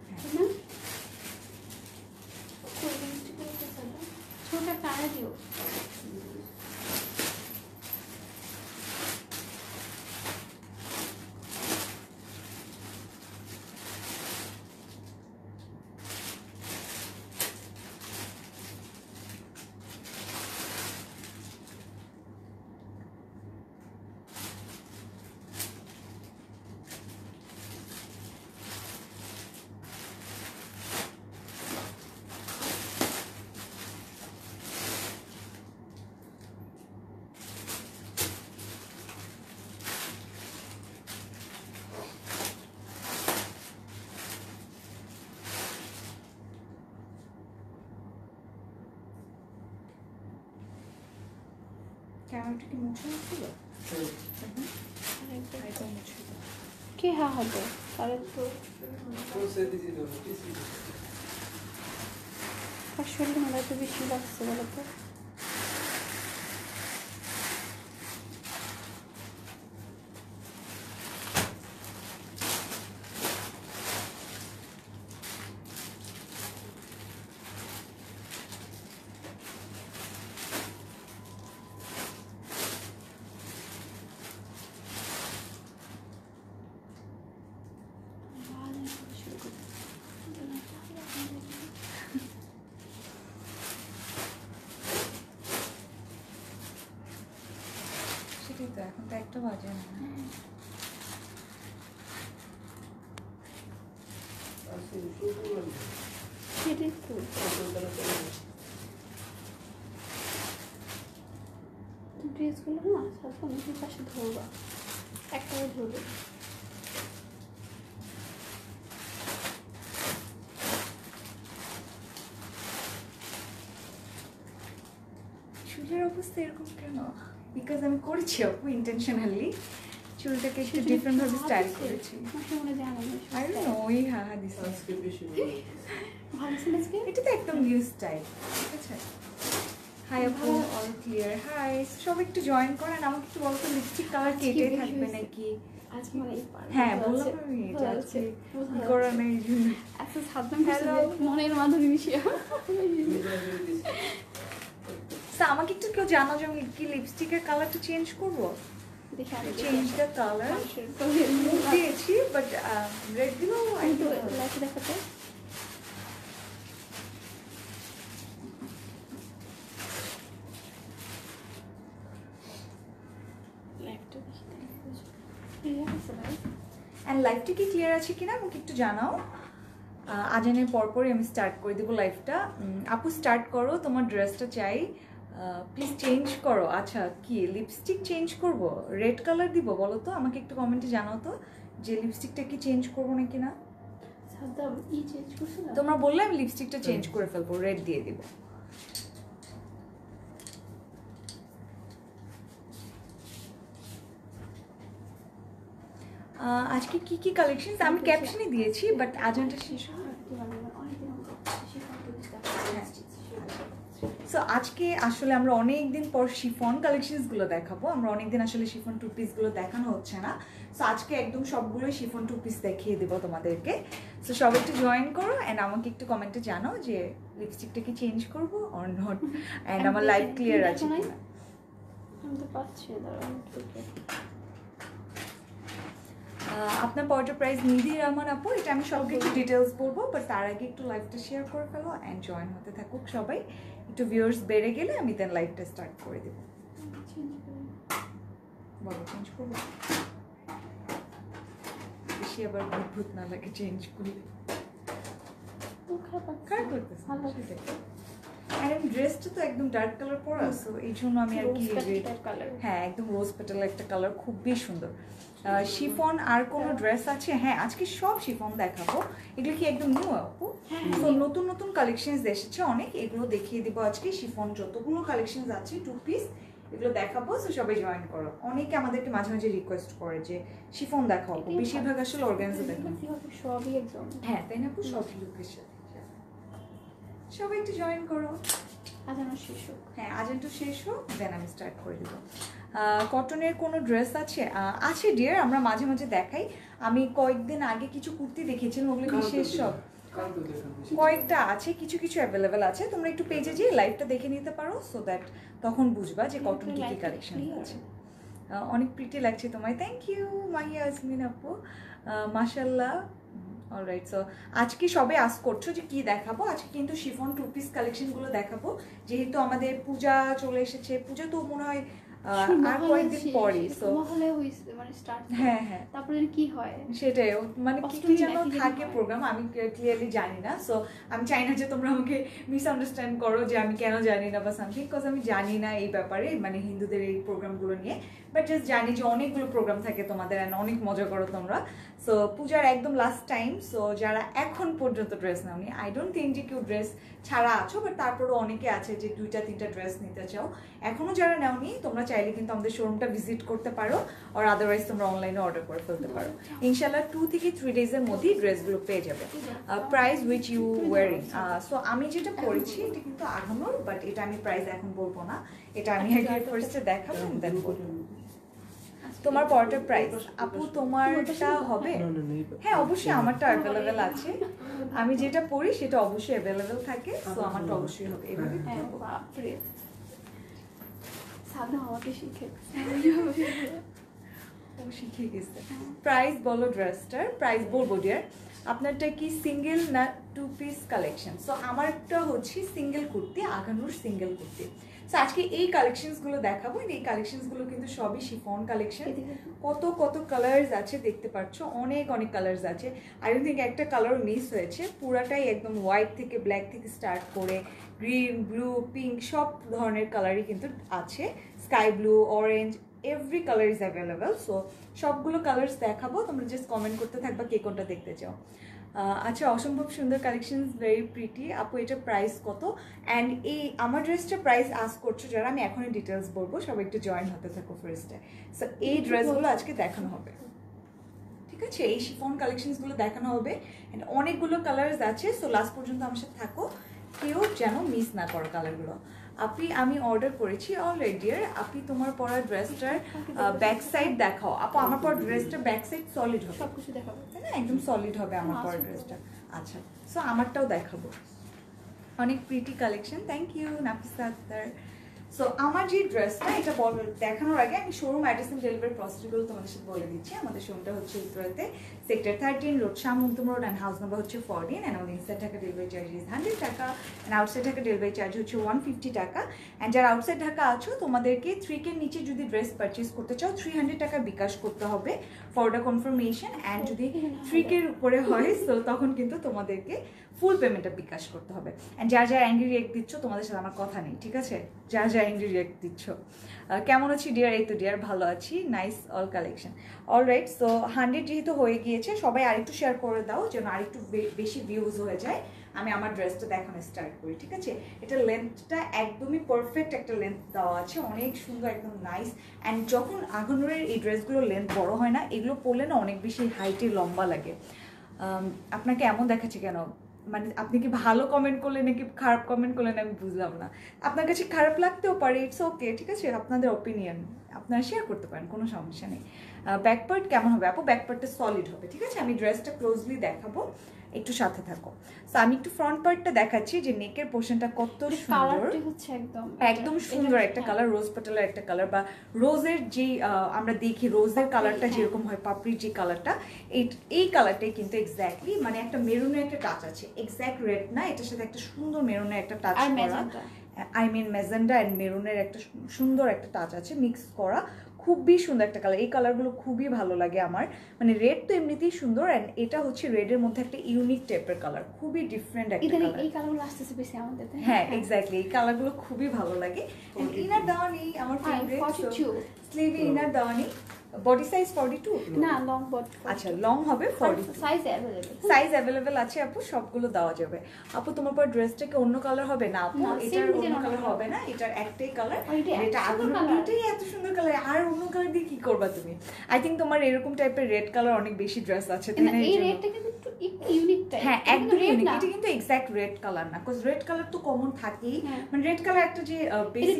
না ছোট টাকা দিও ক্যামেরাটা কি মুছে ছিল কি হবে তাহলে তো আসলে মনে তো বেশি লাগছে বলো তো সেটাই তো এখন তো একটা বাজে না সেটাই তো ড্রেসগুলো না সাথে অনেকের পাশে ধরবা একটাই ধরবে চুলের অবস্থা এরকম কেন বিকজ আমি করেছি আপু ইন্টেনশনালি চুলটাকে একটু ডিফারেন্ট ভাবে স্টাইল করেছি আই ডোন্ট নো ওই হ্যাঁ দিস ভালো ছিল আজকে এটা তো একদম নিউ স্টাইল ঠিক আছে হাই আপু অল ক্লিয়ার হাই সব একটু জয়েন করেন আমাকে একটু বলতো লিপস্টিক কালার কেটে থাকবে নাকি আজ মানে হ্যাঁ বললাম আমি এটা আজকে করা নেই আচ্ছা সাবধান হ্যালো মনের মাধুরী মিশিয়ে আমাকে একটু কেউ জানো যে আমি কি লিপস্টিকের কালারটা চেঞ্জ করবো দেখে আমি চেঞ্জ দ্য কালার দিয়েছি বাট রেড দিলেও আমি তো লাইট দেখাতে অ্যান্ড লাইভটা কি ক্লিয়ার আছে কিনা আমাকে একটু জানাও আজানের পরপরই আমি স্টার্ট করে দেবো লাইভটা আপু স্টার্ট করো তোমার ড্রেসটা চাই প্লিজ চেঞ্জ করো আচ্ছা কি লিপস্টিক চেঞ্জ করব রেড কালার দিব বলো তো আমাকে একটু কমেন্টে জানাও তো যে লিপস্টিকটা কি চেঞ্জ করবো নাকি না তোমরা বললে আমি লিপস্টিকটা চেঞ্জ করে ফেলবো রেড দিয়ে দিব আজকে কি কি কালেকশন আমি ক্যাপশনে দিয়েছি বাট আজানটা শেষ সো আজকে আসলে আমরা অনেক দিন পর শিফন কালেকশনসগুলো দেখাবো আমরা অনেক দিন আসলে শিফন টু পিসগুলো দেখানো হচ্ছে না সো আজকে একদম সবগুলোই শিফন টু পিস দেখিয়ে দেবো তোমাদেরকে সো সব একটু জয়েন করো অ্যান্ড আমাকে একটু কমেন্টে জানাও যে লিপস্টিকটা কি চেঞ্জ করবো অর নট অ্যান্ড আমার লাইভ ক্লিয়ার আছে কিনা আমি তো পাচ্ছি আপনার পাউডার প্রাইস নিধি রহমান আপু এটা আমি সব কিছু ডিটেলস বলবো বাট তার আগে একটু লাইভটা শেয়ার করে ফেলো অ্যান্ড জয়েন হতে থাকুক সবাই একটু ভিউয়ার্স বেড়ে গেলে আমি দেন লাইভটা স্টার্ট করে দেবো বলো চেঞ্জ করবো বেশি আবার ভূত না লাগে চেঞ্জ করলে খারাপ করতেছে আর আমি ড্রেসটা তো একদম ডার্ক কালার পরা সো এই জন্য আমি আর কি হ্যাঁ একদম রোজ পেটাল একটা কালার খুবই সুন্দর শিফন আর কোনো ড্রেস আছে হ্যাঁ আজকে সব শিফন দেখাবো এগুলো কি একদম নিউ আপু তো নতুন নতুন কালেকশনস এসেছে অনেক এগুলো দেখিয়ে দেবো আজকে শিফন যতগুলো কালেকশনস আছে 2 পিস এগুলো দেখাবো তো সবাই জয়েন করো অনেকে আমাদেরকে মাঝে মাঝে রিকোয়েস্ট করে যে শিফন দেখাও বেশিরভাগ আসলে অর্গানজা দেখাও সবই একদম হ্যাঁ তাই না আপু সব লুকের সাথে সবাই একটু জয়েন করো আজানো শেষ হোক হ্যাঁ আজানটা শেষ হোক দেন আমি স্টার্ট করে দেবো কটনের কোনো ড্রেস আছে আছে ডিয়ার আমরা মাঝে মাঝে দেখাই আমি কয়েকদিন আগে কিছু কুর্তি দেখেছিলাম ওগুলো কি শেষ সব কয়েকটা আছে, কিছু কিছু অ্যাভেলেবেল আছে, তোমরা একটু পেজে গিয়ে লাইভটা দেখে নিতে পারো, সো দ্যাট তখন বুঝবা যে কটন কি কি কালেকশন আছে। অনেক প্রিটি লাগছে তোমায়, থ্যাংক ইউ মাহিয়া আজমিন আপু, মাশাল্লাহ। অলরাইট, সো আজকে সবে আস করছো যে কি দেখাবো, আজকে কিন্তু শিফন 2 পিস কালেকশনগুলো দেখাবো, যেহেতু আমাদের পূজা চলে এসেছে। পূজা তো মনে হয় আর কয়েকদিন পরে, সো মানে স্টার্ট, হ্যাঁ হ্যাঁ, তারপরে কি হয় সেটাই, মানে কি কি যেন থাকে প্রোগ্রাম, আমি ক্লিয়ারলি জানি না। সো আমি চাই না যে তোমরা আমাকে মিসআন্ডারস্ট্যান্ড করো যে আমি কেন জানি না বা সামথিং, বিকজ আমি জানি না এই ব্যাপারে, মানে হিন্দুদের এই প্রোগ্রামগুলো নিয়ে, বাট জাস্ট জানি যে অনেকগুলো প্রোগ্রাম থাকে তোমাদের, অ্যান্ড অনেক মজা করো তোমরা। সো পূজার একদম লাস্ট টাইম, সো যারা এখন পর্যন্ত ড্রেস নাওনি, আই ডোন্ট থিঙ্ক যে কেউ ড্রেস ছাড়া আছো, বাট তারপরেও অনেকে আছে যে 2-3টা ড্রেস নিতে চাও। এখনো যারা নাওনি তোমরা চাইলে কিন্তু আমাদের শোরুমটা ভিজিট করতে পারো, আর আদারওয়াইজ তোমরা অনলাইনে অর্ডার করে ফেলতে পারো। ইনশাল্লাহ 2 থেকে 3 ডেজের মধ্যেই ড্রেসগুলো পেয়ে যাবে। Price which you wearing, so আমি যেটা পরেছি এটা কিন্তু আঘানোর, বাট এটা আমি প্রাইস এখন বলবো না, এটা আমি আগে ফার্স্টে দেখাবো দেন বলবো। তোমার পরটার প্রাইস আপু তোমারটা হবে? হ্যাঁ অবশ্যই, আমারটা অ্যাভেলেবেল আছে, আমি যেটা পরি সেটা অবশ্যই অ্যাভেলেবেল থাকে, সো আমারটা অবশ্যই হবে। এভাবে সাধনা আমাকে শিখে শিখে গেছে। প্রাইস বলো ড্রেসটার, প্রাইস বলবো ডিয়ার। আপনারটা কি সিঙ্গেল না 2 পিস কালেকশন? সো আমারটা হচ্ছে single kurti, Aghanur single kurti. So আজকে এই কালেকশনসগুলো দেখাবো, এই কালেকশনসগুলো কিন্তু সবই শিফন কালেকশন। কত কত কালার্স আছে দেখতে পাচ্ছ, অনেক অনেক কালার্স আছে। আই ডোন্ট থিঙ্ক একটা কালার মিস হয়েছে, পুরাটাই একদম হোয়াইট থেকে ব্ল্যাক থেকে স্টার্ট করে গ্রিন, ব্লু, পিঙ্ক সব ধরনের কালারই কিন্তু আছে, sky blue, orange, every colour is available. So সবগুলো কালার্স দেখাবো, তোমরা জাস্ট কমেন্ট করতে থাকবা কে কোনটা দেখতে চাও। আচ্ছা, অসম্ভব সুন্দর কালেকশনস, ভেরি প্রিটি। আপু এটা প্রাইস কত? অ্যান্ড এই আমার ড্রেসটা প্রাইস আস্ক করছো যারা, আমি এখনই ডিটেলস বলবো, সবাই একটু জয়েন হতে থাকো ফার্স্টে। সো এই ড্রেসগুলো আজকে দেখানো হবে, ঠিক আছে? এই শিফন কালেকশনসগুলো দেখানো হবে, অ্যান্ড অনেকগুলো কালার্স আছে, সো লাস্ট পর্যন্ত আমার সাথে থাকো, কেউ যেন মিস না করো কালারগুলো। আপনি আমি অর্ডার করেছি অলরেডি। আপনি তোমার পরা ড্রেসটার ব্যাক সাইড দেখাও। আপু আমার পরা ড্রেসটার ব্যাক সাইড সলিড হবে, সব কিছু দেখাবো, তাই না? একদম সলিড হবে আমার পরা ড্রেসটা। আচ্ছা, সো আমারটাও দেখাবো, অনেক pretty collection. Thank you Nafisa Akhtar. So আমার যে ড্রেসটা, এটা দেখানোর আগে আমি শোরুম অ্যাড্রেস এন্ড ডেলিভারি প্রসেসগুলো তোমাদের সাথে বলে দিচ্ছি। আমাদের শোরুমটা হচ্ছে উত্তরাতে, sector 13, road Shah Makhdum road, and house number হচ্ছে 14, অ্যান্ড আমাদের inside Dhaka delivery charge is 100 টাকা, and outside Dhaka delivery charge হচ্ছে 150 টাকা। অ্যান্ড যারা আউটসাইড ঢাকা আছো তোমাদেরকে 3K নিচে যদি ড্রেস পারচেস করতে চাও 300 টাকা বিকাশ করতে হবে ফর দ্য কনফার্মেশন, অ্যান্ড যদি 3K উপরে হয় সো তখন কিন্তু তোমাদেরকে ফুল পেমেন্টটা বিকাশ করতে হবে। অ্যান্ড যারা যারা অ্যাঙ্গ্রি রিয়েক্ট দিচ্ছ তোমাদের সাথে আমার কথা নেই, ঠিক আছে? যারা যারা অ্যাঙ্গ্রি রিয়েক্ট দিচ্ছ, কেমন আছি ডিয়ার? এই তো ডিয়ার ভালো আছি, nice all collection. Alright, so 100 যেহেতু হয়ে গিয়েছে, সবাই আরেকটু শেয়ার করে দাও যেন আরেকটু বেশি ভিউজ হয়ে যায়। আমি আমার ড্রেসটা দেখানো স্টার্ট করি, ঠিক আছে? এটা লেন্থটা একদমই পারফেক্ট একটা লেন্থ দেওয়া আছে, অনেক সুন্দর, একদম নাইস। অ্যান্ড যখন আঘানুরের এই ড্রেসগুলোর লেন্থ বড় হয় না, এগুলো পরলে না অনেক বেশি হাইটে লম্বা লাগে। আপনাকে এমন দেখাচ্ছে কেন? মানে আপনি কি ভালো কমেন্ট করলেন নাকি খারাপ কমেন্ট করলেন আমি বুঝলাম না। আপনার কাছে খারাপ লাগতেও পারে, ইটস ওকে, ঠিক আছে? আপনাদের অপিনিয়ন আপনারা শেয়ার করতে পারেন, কোনো সমস্যা নেই। ব্যাকপার্ট কেমন হবে আপু? ব্যাকপার্টটা সলিড হবে, ঠিক আছে? আমি ড্রেসটা ক্লোজলি দেখাবো, একটু সাথে থাকো। সো আমি একটু ফ্রন্ট পার্টটা দেখাচ্ছি যে নেকের পোর্শনটা কত সুন্দর, একদম সুন্দর একটা কালার, রোজ পেটালের একটা কালার, বা রোজের যে আমরা দেখি রোজের কালারটা যেরকম হয়, পাপড়ির যে কালারটা, এই কালারটাই কিন্তু এক্স্যাক্টলি, মানে একটা মেরুনের একটা টাচ আছে, এক্স্যাক্ট রেড না, এটার সাথে একটা সুন্দর মেরুনের একটা টাচ করা, আই মিন ম্যাজেন্ডা অ্যান্ড মেরুনের একটা সুন্দর একটা টাচ আছে মিক্স করা, খুবই সুন্দর একটা কালার। এই কালারগুলো খুবই ভালো লাগে আমার, মানে রেড তো এমনিতেই সুন্দর, অ্যান্ড এটা হচ্ছে রেডের মধ্যে একটা ইউনিক টাইপের কালার, খুবই ডিফারেন্ট একটা কালার। এই কালারগুলো আসতেছে বেশি আমাদের, হ্যাঁ এক্স্যাক্টলি, এই কালারগুলো খুবই ভালো লাগে। ইনার দেওয়া নেই আমার ফেভারিট, স্লিভে ইনার দেওয়া নেই। বডি সাইজ 42 না, লং বডি, আচ্ছা লং হবে 42, সাইজ অ্যাভেলেবেল আছে আপু, সবগুলো দেওয়া যাবে। আপু তোমার পর ড্রেসটা কি অন্য কালার হবে? না আপু, এটার অন্য কালার হবে না, এটার একটাই কালার, এটা এটাই এত সুন্দর কালার, আর অন্য কালার দিয়ে কি করবা তুমি? আই থিঙ্ক তোমার এরকম টাইপের রেড কালার অনেক বেশি ড্রেস আছে, তাই না? এই রেডটা কিন্তু একটু ইউনিক টাইপ, হ্যাঁ একদম ইউনিক, এটা কিন্তু এক্স্যাক্ট রেড কালার না, কজ রেড কালার তো কমন থাকেই, মানে রেড কালার একটা যে বেসিক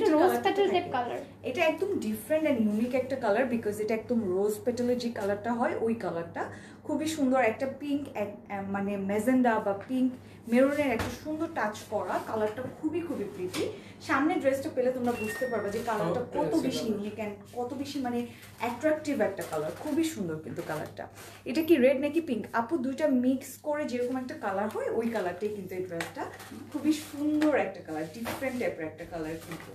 কালার, এটা একদম ডিফারেন্ট এন্ড ইউনিক একটা কালার, বিকজ এটা একদম রোজ পেটালের যে কালারটা হয় ওই কালারটা খুবই সুন্দর, একটা পিঙ্ক মানে মেজেন্ডা বা পিঙ্ক মেরুনের একটা সুন্দর টাচ করা কালারটা খুবই খুবই প্রিটি। সামনে ড্রেসটা পেলে তোমরা বুঝতে পারবে যে কালারটা কত বেশি ইউনিক অ্যান্ড কত বেশি মানে অ্যাট্রাকটিভ একটা কালার, খুবই সুন্দর কিন্তু কালারটা। এটা কি রেড নাকি পিঙ্ক আপু? দুইটা মিক্স করে যেরকম একটা কালার হয় ওই কালারটাই কিন্তু এই ড্রেসটা, খুবই সুন্দর একটা কালার, ডিফারেন্ট টাইপের একটা কালার কিন্তু।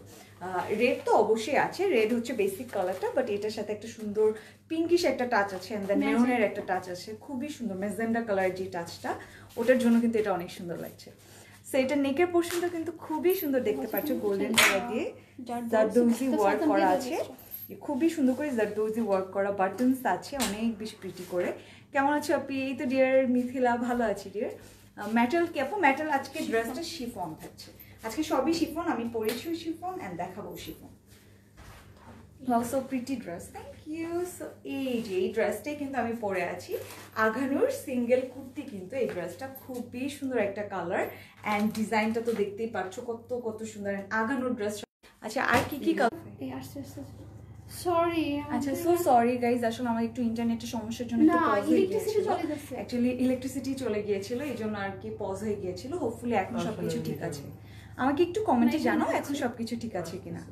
রেড তো অবশ্যই আছে, রেড হচ্ছে বেসিক কালারটা, বাট এটার সাথে একটা সুন্দর পিঙ্কিশ একটা টাচ আছে এন্ড দেন মেরুনের একটা টাচ আছে, খুবই সুন্দর মেজেন্ডা কালার যে টাচটা, ওটার জন্য কিন্তু এটা অনেক সুন্দর লাগছে। সো এটা নেকের পোর্শনটা কিন্তু খুবই সুন্দর দেখতে পাচ্ছ, গোল্ডেন কালার দিয়ে জারদৌজি ওয়ার্ক করা আছে, খুবই সুন্দর করে জারদৌজি ওয়ার্ক করা, বাটনস আছে অনেক বেশি প্রিটি করে। কেমন আছো আপনি? এই তো ডিয়ার মিথিলা, ভালো আছি ডিয়ার। মেটাল কি আপু? মেটাল আজকে ড্রেসটা শিফন থাকছে, আজকে সবই শিফন, আমি পরেছিও শিফন এন্ড দেখাবো chiffon. So pretty dress, thank you. So এই যে এই ড্রেসটাই কিন্তু আমি পরে আছি, আঘানুর সিঙ্গেল কুর্তি কিন্তু এই ড্রেসটা খুবই সুন্দর একটা কালার অ্যান্ড ডিজাইনটা তো দেখতেই পাচ্ছ কত কত সুন্দর আঘানুর ড্রেস। আচ্ছা আর কি কি কালার? সরি, আচ্ছা সো সরি গাইজ, আসলে আমার একটু ইন্টারনেটের সমস্যার জন্য একটু পজ হয়ে গিয়েছিল, অ্যাকচুয়ালি ইলেকট্রিসিটি চলে গিয়েছিল, এই জন্য আর কি পজ হয়ে গিয়েছিল। হোপফুলি এখন সবকিছু ঠিক আছে। আমাকে একটু কমেন্টে জানাও এখন সবকিছু ঠিক আছে কিনা।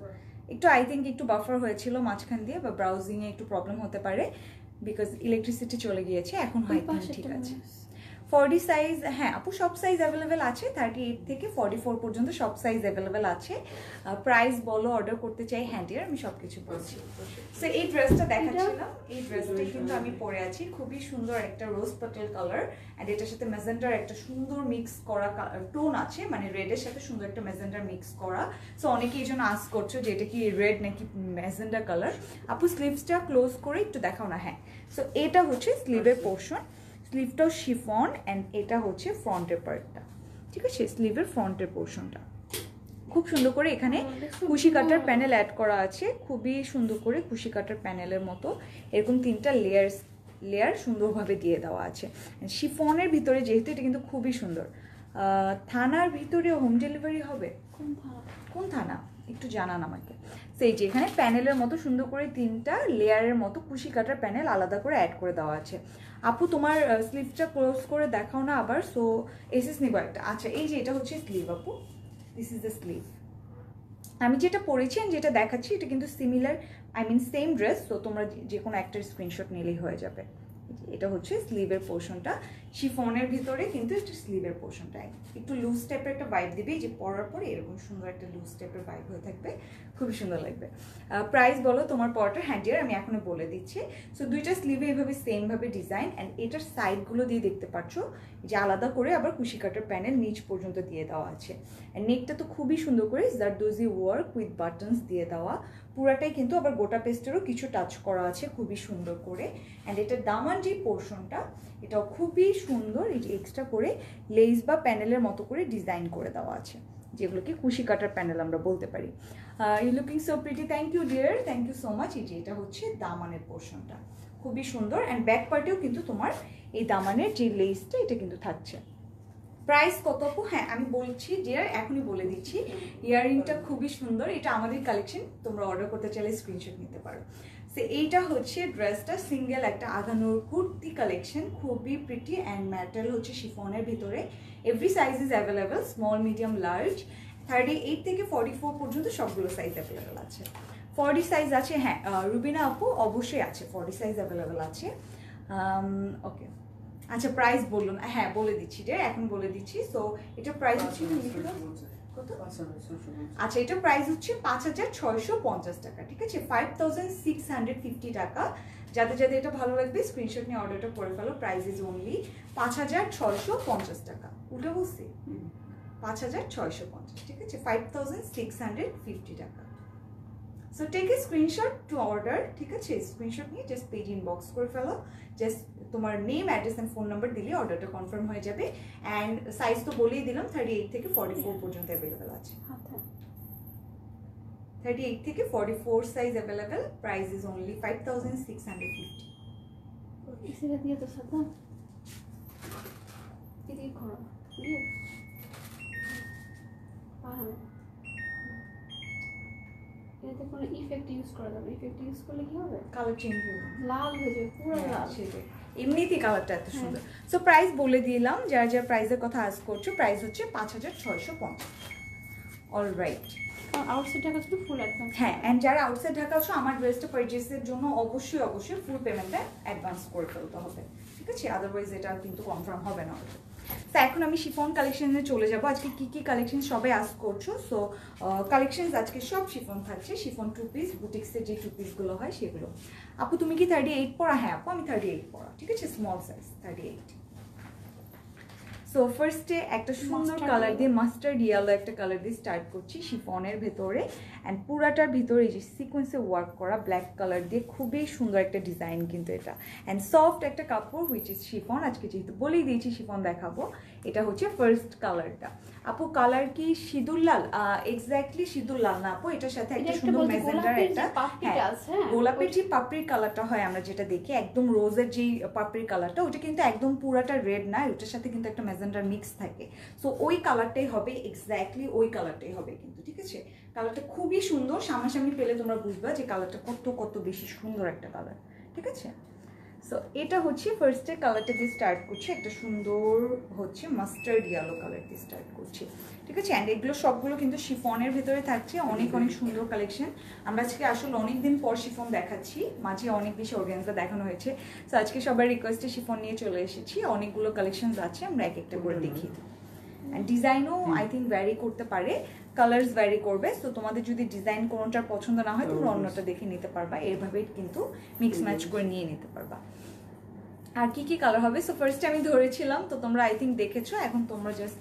একটু আই থিঙ্ক একটু বাফার হয়েছিল মাঝখান দিয়ে, বা ব্রাউজিং এ একটু প্রবলেম হতে পারে বিকজ ইলেকট্রিসিটি চলে গিয়েছে, এখন হয়তো ঠিক আছে। 40 সাইজ, হ্যাঁ আপু সব সাইজ অ্যাভেলেবেল আছে, 38 থেকে 44 পর্যন্ত সব সাইজ অ্যাভেলেবেল আছে। প্রাইস বলো, অর্ডার করতে চাই, হ্যাঁ ডিয়ার আমি সব কিছু বলছি। সো এই ড্রেসটা দেখাচ্ছিলাম, এই ড্রেসটা কিন্তু আমি পরে আছি, খুবই সুন্দর একটা রোজ পার্পল কালার অ্যান্ড এটার সাথে ম্যাজেন্ডার একটা সুন্দর মিক্স করা টোন আছে, মানে রেডের সাথে সুন্দর একটা ম্যাজেন্ডার মিক্স করা। সো অনেকে এই জন্য আস্ক করছো যে এটা কি রেড নাকি ম্যাজেন্ডার কালার। আপু স্লিভসটা ক্লোজ করে একটু দেখাও না। হ্যাঁ সো এটা হচ্ছে স্লিভের পোর্শন, স্লিভটাও শিফন অ্যান্ড এটা হচ্ছে ফ্রন্টের পার্টটা, ঠিক আছে? স্লিভের ফ্রন্টের পোর্শনটা খুব সুন্দর করে এখানে কুশি কাটার প্যানেল অ্যাড করা আছে, খুবই সুন্দর করে কুশি কাটার প্যানেলের মতো এরকম 3টা লেয়ার সুন্দরভাবে দিয়ে দেওয়া আছে শিফনের ভিতরে, যেহেতু এটা কিন্তু খুবই সুন্দর। থানার ভিতরে হোম ডেলিভারি হবে? কোন থানা একটু জানান আমাকে। সেই যে এখানে প্যানেলের মতো সুন্দর করে 3টা লেয়ারের মতো কুশি কাটার প্যানেল আলাদা করে অ্যাড করে দেওয়া আছে। আপু তোমার স্লিভটা ক্লোজ করে দেখাও না আবার। সো এসএস নিব একটা। আচ্ছা এই যে এটা হচ্ছে স্লিভ আপু, দিস ইজ দ্য স্লিভ। আমি যেটা পরেছি যেটা দেখাচ্ছি এটা কিন্তু similar, I mean same dress. তো তোমরা যে কোনো একটা স্ক্রিনশট নিলেই হয়ে যাবে। এটা হচ্ছে স্লিভের পোর্শনটা, শিফনের ভিতরে কিন্তু একটু স্লিভের পোর্শনটা একটু লুজ টাইপের একটা ভাইব দিবে, যে পরার পরে এরকম সুন্দর একটা লুজ টাইপের ভাইব হয়ে থাকবে, খুবই সুন্দর লাগবে। প্রাইস বলো তোমার পরাটার? হ্যাঁ ডিয়ার আমি এখনো বলে দিচ্ছি। সো দুইটা স্লিভে এইভাবে সেমভাবে ডিজাইন অ্যান্ড এটার সাইডগুলো দিয়ে দেখতে পাচ্ছ যে আলাদা করে আবার কুশি কাটার প্যানেল নিচ পর্যন্ত দিয়ে দেওয়া আছে। নেকটা তো খুবই সুন্দর করে জারদৌজি ওয়ার্ক উইথ বাটনস দিয়ে দেওয়া, পুরাটাই কিন্তু আবার গোটা পেস্টেরও কিছু টাচ করা আছে খুবই সুন্দর করে। অ্যান্ড এটার দামান যে পোর্শনটা এটাও খুবই সুন্দর, এই যে এক্সট্রা করে লেস বা প্যানেলের মতো করে ডিজাইন করে দেওয়া আছে, যেগুলোকে কুশি কাটার প্যানেল আমরা বলতে পারি। You looking so pretty, thank you dear, thank you so much. এই যে এটা হচ্ছে দামানের পোর্শনটা, খুবই সুন্দর অ্যান্ড ব্যাক পার্টেও কিন্তু তোমার এই দামানের যে লেসটা এটা কিন্তু থাকছে। প্রাইস কত আপু? হ্যাঁ আমি বলছি ডিয়ার, এখনই বলে দিচ্ছি। ইয়াররিংটা খুবই সুন্দর, এটা আমাদের কালেকশন, তোমরা অর্ডার করতে চাইলে স্ক্রিনশট নিতে পারো। সো এইটা হচ্ছে ড্রেসটা, সিঙ্গেল একটা আঘানুর কুর্তি কালেকশন, খুবই প্রিটি অ্যান্ড ম্যাটেরিয়াল হচ্ছে শিফনের ভিতরে। Every size is available, small medium large, 38 থেকে 44 পর্যন্ত সবগুলো সাইজ অ্যাভেলেবেল আছে। 40 সাইজ আছে? হ্যাঁ রুবিনা আপু অবশ্যই আছে, 40 সাইজ অ্যাভেলেবেল আছে। ওকে আচ্ছা প্রাইস বলুন। হ্যাঁ বলে দিচ্ছি রে, এখন বলে দিচ্ছি। সো এটা প্রাইস হচ্ছে কত? আচ্ছা এটা প্রাইস হচ্ছে 5650 টাকা, ঠিক আছে? 5650 টাকা। যাদের যাদের এটা ভালো লাগবে স্ক্রিনশট নিয়ে অর্ডারটা করে ফেলো। প্রাইস ইজ অনলি 5650 টাকা। উল্টো বলছি 5650, ঠিক আছে? 5650 টাকা। So take a screenshot to order, ঠিক আছে? স্ক্রিনশট নিয়ে জাস্ট পেজ ইনবক্স করে ফেলো, জাস্ট তোমার name address and phone number দিলে অর্ডারটা কনফার্ম হয়ে যাবে। অ্যান্ড সাইজ তো বলেই দিলাম, 38 থেকে 44 পর্যন্ত অ্যাভেলেবেল আছে। 38 থেকে 44 size available. Price is only 5650। इसीलिए दिया तो सदा इधर करो এতে কোনো ইফেক্ট ইউজ করা যাবে, ইফেক্ট ইউজ করলে কি হবে, কালার চেঞ্জ হয়ে লাল হয়ে যাবে, পুরো লাল। সেটাই, এমনিতেই কালারটা এত সুন্দর। সো প্রাইস বলে দিলাম, যারা যারা প্রাইসের কথা আজ করছো, প্রাইস হচ্ছে 5650। অলরাইট, আউটসাইড ঢাকা শুধু ফুল অ্যাডভান্স। হ্যাঁ, অ্যান্ড যারা আউটসাইড ঢাকা আছো, আমার ড্রেসটা পারচেসের জন্য অবশ্যই অবশ্যই ফুল পেমেন্টটা অ্যাডভান্স করে ফেলতে হবে, ঠিক আছে? আদারওয়াইজ এটা কিন্তু কনফার্ম হবে না। তো এখন আমি শিফন কালেকশনে চলে যাব। আজকে কি কি কালেকশন সবাই আস্ক করছো, সো কালেকশনস আজকে সব শিফন থাকছে। শিফন 2 পিস, বুটিক্সের যে 2 পিসগুলো হয় সেগুলো। আপু তুমি কি 38 পরা? হ্যাঁ আপু, আমি 38 পরা, ঠিক আছে, স্মল সাইজ 38। সো ফার্স্টে একটা সুন্দর কালার দিয়ে, মাস্টার্ড ইয়েলো একটা কালার দিয়ে স্টার্ট করছি শিফনের ভেতরে, অ্যান্ড পুরাটার ভিতরে যে সিকোয়েন্সে ওয়ার্ক করা ব্ল্যাক কালার দিয়ে, খুবই সুন্দর একটা ডিজাইন কিন্তু এটা, অ্যান্ড সফট একটা কাপড় হুইচ ইজ শিফন। আজকে যেহেতু বলেই দিয়েছি শিফন দেখাবো, এটা হচ্ছে ফার্স্ট কালারটা। আপু কালার কি সিঁদুর লাল? এক্স্যাক্টলি সিঁদুর লাল না আপু, এটার সাথে একটা সুন্দর ম্যাজেন্ডার একটা গোলাপের যে পাপড়ির কালারটা হয় আমরা যেটা দেখি, একদম রোজের যেই পাপড়ির কালারটা, ওটা কিন্তু একদম পুরাটা রেড না, ওটার সাথে কিন্তু একটা ম্যাজেন্ডার মিক্স থাকে। সো ওই কালারটাই হবে, এক্স্যাক্টলি ওই কালারটাই হবে কিন্তু, ঠিক আছে? কালারটা খুবই সুন্দর, সামনাসামনি পেলে তোমরা বুঝবা যে কালারটা কত কত বেশি সুন্দর একটা কালার, ঠিক আছে? সো এটা হচ্ছে ফার্স্টে কালারটা দিয়ে স্টার্ট করছি, একটা সুন্দর হচ্ছে মাস্টার্ড ইয়েলো কালার দিয়ে স্টার্ট করছি, ঠিক আছে? অ্যান্ড এগুলো সবগুলো কিন্তু শিফনের ভেতরে থাকছে, অনেক অনেক সুন্দর কালেকশন। আমরা আজকে আসলে অনেকদিন পর শিফন দেখাচ্ছি, মাঝে অনেক বেশি অর্গানজা দেখানো হয়েছে, সো আজকে সবার রিকোয়েস্টে শিফন নিয়ে চলে এসেছি। অনেকগুলো কালেকশনস আছে, আমরা এক একটা করে দেখিয়ে দিই। অ্যান্ড ডিজাইনও আই থিঙ্ক ভ্যারি করতে পারে, কালার্স ভ্যারি করবে। সো তোমাদের যদি ডিজাইন কোনোটার পছন্দ না হয়, তোমরা অন্যটা দেখে নিতে পারবা, এইভাবে কিন্তু মিক্স ম্যাচ করে নিয়ে নিতে পারবা। আর কি কি কালার হবে? সো ফার্স্টে আমি ধরেছিলাম, তো তোমরা আই থিঙ্ক দেখেছো, এখন তোমরা জাস্ট,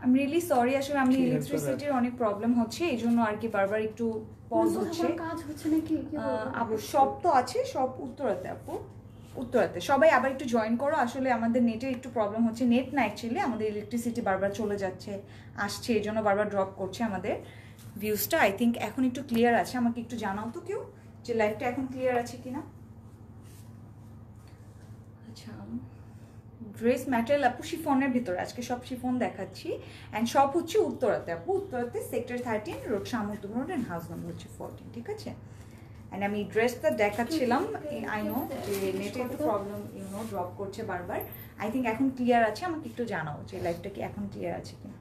আমি রিয়েলি সরি, আসলে আমি ইলেকট্রিসিটির অনেক প্রবলেম হচ্ছে, এই জন্য আর কি বারবার একটু পজ হচ্ছে। কাজ হচ্ছে নাকি আপু সব তো আছে, সব উত্তরাতে আপু, উত্তরাতে। সবাই আবার একটু জয়েন করো, আসলে আমাদের নেটের একটু প্রবলেম হচ্ছে, নেট না অ্যাকচুয়ালি আমাদের ইলেকট্রিসিটি বারবার চলে যাচ্ছে আসছে, এই জন্য বারবার ড্রপ করছে আমাদের ভিউজটা। আই থিঙ্ক এখন একটু ক্লিয়ার আছে, আমাকে একটু জানাও তো কেউ যে লাইভটা এখন ক্লিয়ার আছে কিনা। আচ্ছা, ড্রেস ম্যাটেরিয়াল আপু শিফনের ভিতরে, আজকে সব শিফন দেখাচ্ছি, অ্যান্ড সব হচ্ছে উত্তরাতে আপু, উত্তরাতে সেক্টর 13 রোড শামুদ্দুম রোড অ্যান্ড হাউস নাম্বার হচ্ছে 14, ঠিক আছে? অ্যান্ড আমি ড্রেসটা দেখাচ্ছিলাম, আই নো যে নেটে একটু প্রবলেম ড্রপ করছে বারবার। আই থিঙ্ক এখন ক্লিয়ার আছে, আমাকে একটু জানাও যে লাইভটা কি এখন ক্লিয়ার আছে কিনা।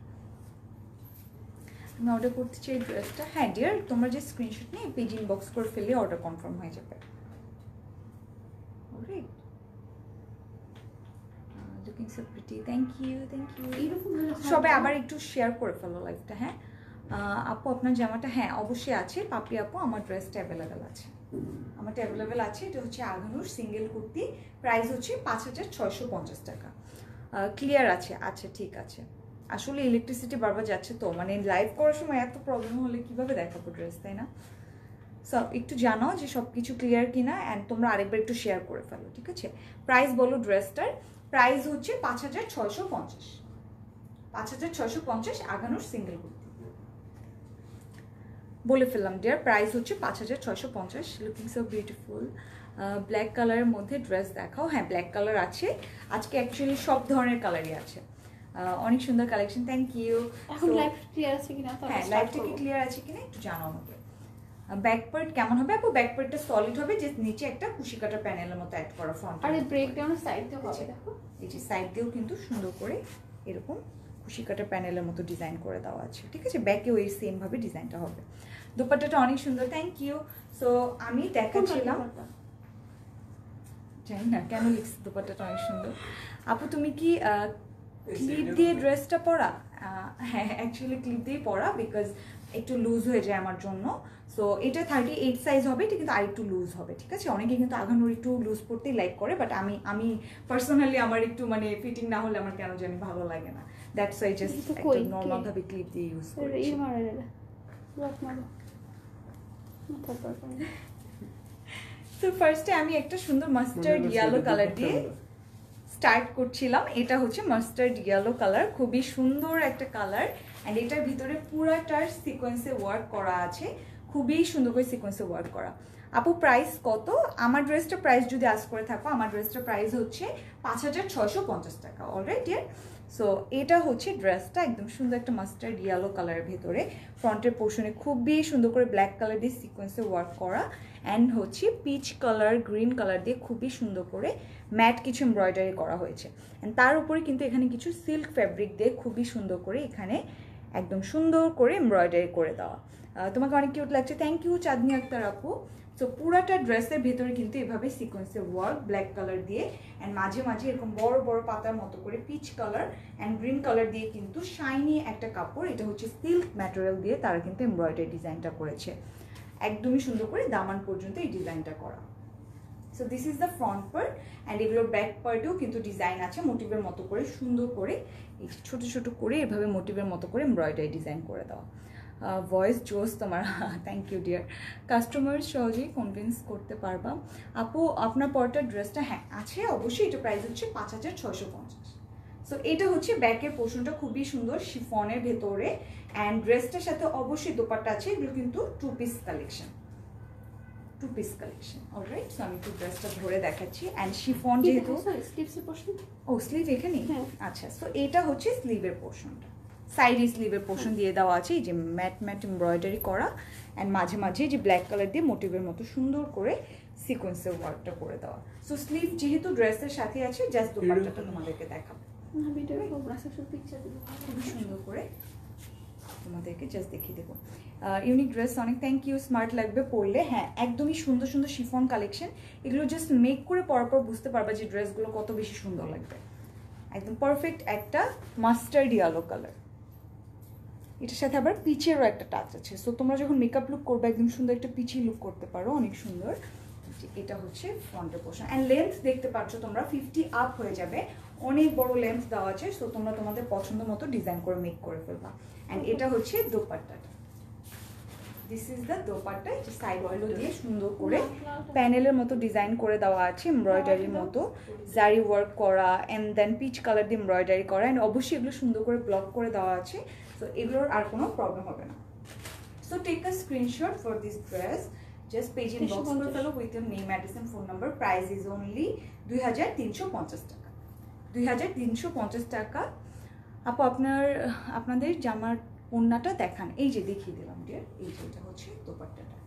আমি অর্ডার করতে চাই ড্রেসটা। হ্যাঁ ডিয়ার, তোমরা যে স্ক্রিনশট নিয়ে পেজ ইনবক্স করে ফেললে অর্ডার কনফার্ম হয়ে যাবে। Alright, looking so pretty, thank you thank you. সবাই আবার একটু শেয়ার করে ফেলো লাইভটা। হ্যাঁ আপু আপনার জামাটা, হ্যাঁ অবশ্যই আছে পাপি আপু, আমার ড্রেসটা অ্যাভেলেবেল আছে, আমারটা অ্যাভেলেবেল আছে। এটা হচ্ছে আঘানুর সিঙ্গেল কুর্তি, প্রাইস হচ্ছে 5650 টাকা। ক্লিয়ার আছে? আচ্ছা ঠিক আছে। আসলে ইলেকট্রিসিটি বারবার যাচ্ছে, তো মানে লাইভ করার সময় এত প্রবলেম হলে কিভাবে দেখাবো ড্রেস, তাই না? সব একটু জানাও যে সব কিছু ক্লিয়ার কিনা, অ্যান্ড তোমরা আরেকবার একটু শেয়ার করে ফেলো, ঠিক আছে? প্রাইস বলো ড্রেসটার। প্রাইস হচ্ছে 5650, 5650 আঘানুর সিঙ্গেল কুর্তি। বলে ফেললাম ডিয়ার, প্রাইস হচ্ছে 5650। Looking so beautiful. ব্ল্যাক কালারের মধ্যে ড্রেস দেখাও। হ্যাঁ ব্ল্যাক কালার আছে, আজকে অ্যাকচুয়ালি সব ধরনের কালারই আছে, অনেক সুন্দর কালেকশন। Thank you. এখন লাইভ ক্লিয়ার আছে কিনা? হ্যাঁ লাইভটা কি ক্লিয়ার আছে কিনা একটু জানাও আমাকে। ব্যাক পার্ট কেমন হবে আপু? ব্যাক পার্টটা সলিড হবে, যে নিচে একটা কুশি কাটা প্যানেলের মতো অ্যাড করা ফ্রন্ট, আর এই ব্রেকডাউন সাইড দিয়ে হবে, দেখো এই যে সাইড দিয়েও কিন্তু সুন্দর করে এরকম কুশি কাটা প্যানেলের মতো ডিজাইন করে দেওয়া আছে, ঠিক আছে? ব্যাকেও এই সেম ভাবে ডিজাইনটা হবে। দোপাট্টাটা অনেক সুন্দর, থ্যাংক ইউ। সো আমি দেখাচ্ছিলাম, জানি না কেন লিখছি দোপাট্টাটা অনেক সুন্দর। আপু তুমি কি ক্লিপ দিয়ে ড্রেসটা পরা? হ্যাঁ অ্যাকচুয়ালি ক্লিপ দিয়েই পরা, বিকজ একটু লুজ হয়ে যায় আমার জন্য। সো এটা 38 সাইজ হবে, এটা কিন্তু আরেকটু লুজ হবে, ঠিক আছে? অনেকে কিন্তু আঘানুর একটু লুজ পড়তেই লাইক করে, বাট আমি পার্সোনালি আমার একটু মানে ফিটিং না হলে আমার কেন জানি ভালো লাগে না, দ্যাটস ওয়াই জাস্ট একটু নর্মাল ভাবে ক্লিপ দিয়ে ইউজ করি। তো ফার্স্টে আমি একটা সুন্দর মাস্টার্ড ইয়েলো কালার দিয়ে স্টার্ট করছিলাম। এটা হচ্ছে মাস্টার্ড ইয়েলো কালার, খুবই সুন্দর একটা কালার, অ্যান্ড এটার ভিতরে পুরাটার সিকোয়েন্সে ওয়ার্ক করা আছে, খুবই সুন্দর করে সিকোয়েন্সে ওয়ার্ক করা। আপু প্রাইস কত? আমার ড্রেসটার প্রাইস যদি আস্ক করে থাকো, আমার ড্রেসটার প্রাইস হচ্ছে 5650 টাকা। অলরাইট ডিয়ার, সো এটা হচ্ছে ড্রেসটা, একদম সুন্দর একটা মাস্টার্ড ইয়েলো কালারের ভেতরে, ফ্রন্টের পোর্শনে খুবই সুন্দর করে ব্ল্যাক কালার দিয়ে সিকোয়েন্সে ওয়ার্ক করা, অ্যান্ড হচ্ছে পিচ কালার গ্রিন কালার দিয়ে খুবই সুন্দর করে ম্যাট কিছু এমব্রয়ডারি করা হয়েছে। অ্যান্ড তার উপরে কিন্তু এখানে কিছু সিল্ক ফ্যাব্রিক দিয়ে খুবই সুন্দর করে এখানে একদম সুন্দর করে এমব্রয়ডারি করে দেওয়া। তোমাকে অনেক কিউট লাগছে, থ্যাংক ইউ চাঁদনি আক্তার আপু। সো পুরাটা ড্রেসের ভেতরে কিন্তু এভাবে সিকোয়েন্সের ওয়ার্ক ব্ল্যাক কালার দিয়ে, অ্যান্ড মাঝে মাঝে এরকম বড় বড় পাতার মতো করে peach colour and green colour দিয়ে কিন্তু শাইনি একটা কাপড়, এটা হচ্ছে সিল্ক ম্যাটেরিয়াল দিয়ে তারা কিন্তু এমব্রয়ডারি ডিজাইনটা করেছে, একদমই সুন্দর করে দামান পর্যন্ত এই ডিজাইনটা করা। So this is the front part, and এগুলোর ব্যাক পার্টেও কিন্তু ডিজাইন আছে মোটিভের মতো করে, সুন্দর করে এই ছোটো ছোটো করে এভাবে মোটিভের মতো করে এমব্রয়ডারি ডিজাইন করে দেওয়া। ভয়েস জোস তোমার, থ্যাংক ইউ ডিয়ার। কাস্টমার সহজেই কনভিন্স করতে পারবা আপু আপনার পরটার ড্রেসটা? হ্যাঁ আছে অবশ্যই, এটা প্রাইস হচ্ছে 5650। সো এটা হচ্ছে ব্যাকের পোর্শনটা, খুবই সুন্দর শিফনের ভেতরে, অ্যান্ড ড্রেসটার সাথে অবশ্যই দোপাট্টা আছে, এগুলো কিন্তু two piece collection. Alright, so আমি একটু ড্রেসটা ধরে দেখাচ্ছি, অ্যান্ড শিফন যেহেতু ও স্লিভ এখানে, আচ্ছা সো এটা হচ্ছে স্লিভের পোর্শনটা, সাইডে স্লিভের পোর্শন দিয়ে দেওয়া আছে, এই যে ম্যাট ম্যাট এমব্রয়ডারি করা, অ্যান্ড মাঝে মাঝে যে ব্ল্যাক কালার দিয়ে মোটিভের মতো সুন্দর করে সিকোয়েন্সের ওয়ার্কটা করে দেওয়া। সো স্লিভ যেহেতু ড্রেসের সাথে আছে, জাস্ট দোপাট্টাটা তোমাদেরকে দেখাবো খুবই সুন্দর করে, তোমাদেরকে জাস্ট দেখিয়ে দেবো। ইউনিক ড্রেস, অনেক থ্যাংক ইউ, স্মার্ট লাগবে পরলে। হ্যাঁ একদমই সুন্দর সুন্দর শিফন কালেকশন, এগুলো জাস্ট মেক করে পরার পর বুঝতে পারবা যে ড্রেসগুলো কত বেশি সুন্দর লাগবে। একদম পারফেক্ট একটা মাস্টার্ড ইয়েলো কালার, এটার সাথে আবার পিচেরও একটা টাচ আছে, সো তোমরা যখন মেকআপ লুক করবে একদম সুন্দর একটা পিচি লুক করতে পারো, অনেক সুন্দর। এটা হচ্ছে ফ্রন্টের পোর্শন, অ্যান্ড লেন্থ দেখতে পাচ্ছ তোমরা 50 আপ হয়ে যাবে, অনেক বড় লেন্থ দেওয়া আছে, সো তোমরা তোমাদের পছন্দ মতো ডিজাইন করে মেক করে ফেলবা। অ্যান্ড এটা হচ্ছে দোপাট্টাটা, দিস ইজ দ্য দোপাট্টা, এটা সাইড ওয়াইলো দিয়ে সুন্দর করে প্যানেলের মতো ডিজাইন করে দেওয়া আছে, এমব্রয়ডারির মতো জারি ওয়ার্ক করা, অ্যান্ড দেন পিচ কালার দিয়ে এমব্রয়ডারি করা, অ্যান্ড অবশ্যই এগুলো সুন্দর করে ব্লক করে দেওয়া আছে, সো এগুলোর আর কোনো প্রবলেম হবে না। So take a screenshot for this dress, just page inbox করে ফেলো with your name, address and phone number. Price is only 2350 টাকা, 2350 টাকা। আপু আপনাদের জামার ওড়নাটা দেখান, এই যে দেখিয়ে দিলাম ডিয়ার, এই যে এটা হচ্ছে দোপাট্টাটা।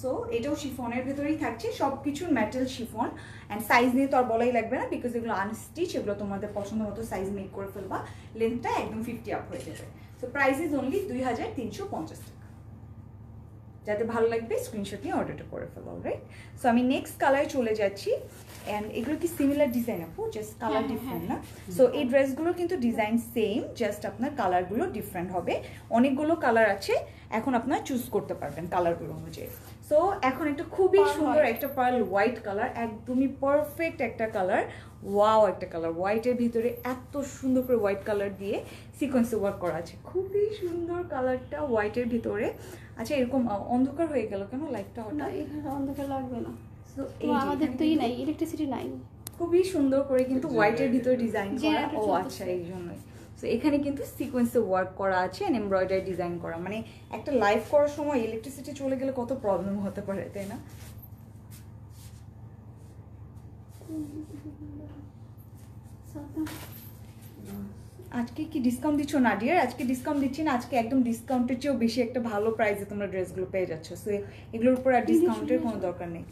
সো এটাও শিফনের ভেতরেই থাকছে, সব কিছুর মেটাল শিফন, অ্যান্ড সাইজ নিয়ে তো আর বলাই লাগবে না, বিকজ এগুলো আনস্টিচ, এগুলো তোমাদের পছন্দ মতো সাইজ মেক করে ফেলবা, লেন্থটা একদম 50 আপ হয়ে যাবে। সো প্রাইস ইজ অনলি 2350 টাকা, যাতে ভালো লাগবে স্ক্রিনশট নিয়ে অর্ডারটা করে ফেলো। অলরাইট, সো আমি নেক্সট কালারে চলে যাচ্ছি, অ্যান্ড এগুলো কি সিমিলার ডিজাইন আপু, জাস্ট কালার ডিফারেন্ট না? সো এই ড্রেসগুলো কিন্তু ডিজাইন সেম, জাস্ট আপনার কালারগুলো ডিফারেন্ট হবে, অনেকগুলো কালার আছে, এখন আপনারা চুজ করতে পারবেন কালারগুলো অনুযায়ী। সো এখন একটা খুবই সুন্দর একটা পার্ল হোয়াইট কালার, একদমই পারফেক্ট একটা কালার, ওয়াও একটা কালার, হোয়াইটের ভিতরে এত সুন্দর করে হোয়াইট কালার দিয়ে সিকোয়েন্সে ওয়ার্ক করা আছে, খুবই সুন্দর কালারটা হোয়াইটের ভিতরে। আচ্ছা এরকম অন্ধকার হয়ে গেল কেন লাইটটা? না এখানে অন্ধকার লাগবে না, সো আমাদের তো নাই, ইলেকট্রিসিটি নাই। খুবই সুন্দর করে কিন্তু হোয়াইটের ভিতরে ডিজাইন করা, ও আচ্ছা এই জন্যই। সো এখানে কিন্তু সিকোয়েন্সে ওয়ার্ক করা আছে, এন্ড এমব্রয়ডারি ডিজাইন করা, মানে একটা লাইভ করার সময় ইলেকট্রিসিটি চলে গেলে কত প্রবলেম হতে পারে, তাই না? আজকে কি ডিসকাউন্ট দিচ্ছ না ডিয়ার? আজকে ডিসকাউন্ট দিচ্ছি না, আজকে একদম ডিসকাউন্টের চেয়েও বেশি একটা ভালো প্রাইসে তোমরা ড্রেসগুলো পেয়ে যাচ্ছ, সো এগুলোর উপর আর ডিসকাউন্টের কোনো দরকার নেই।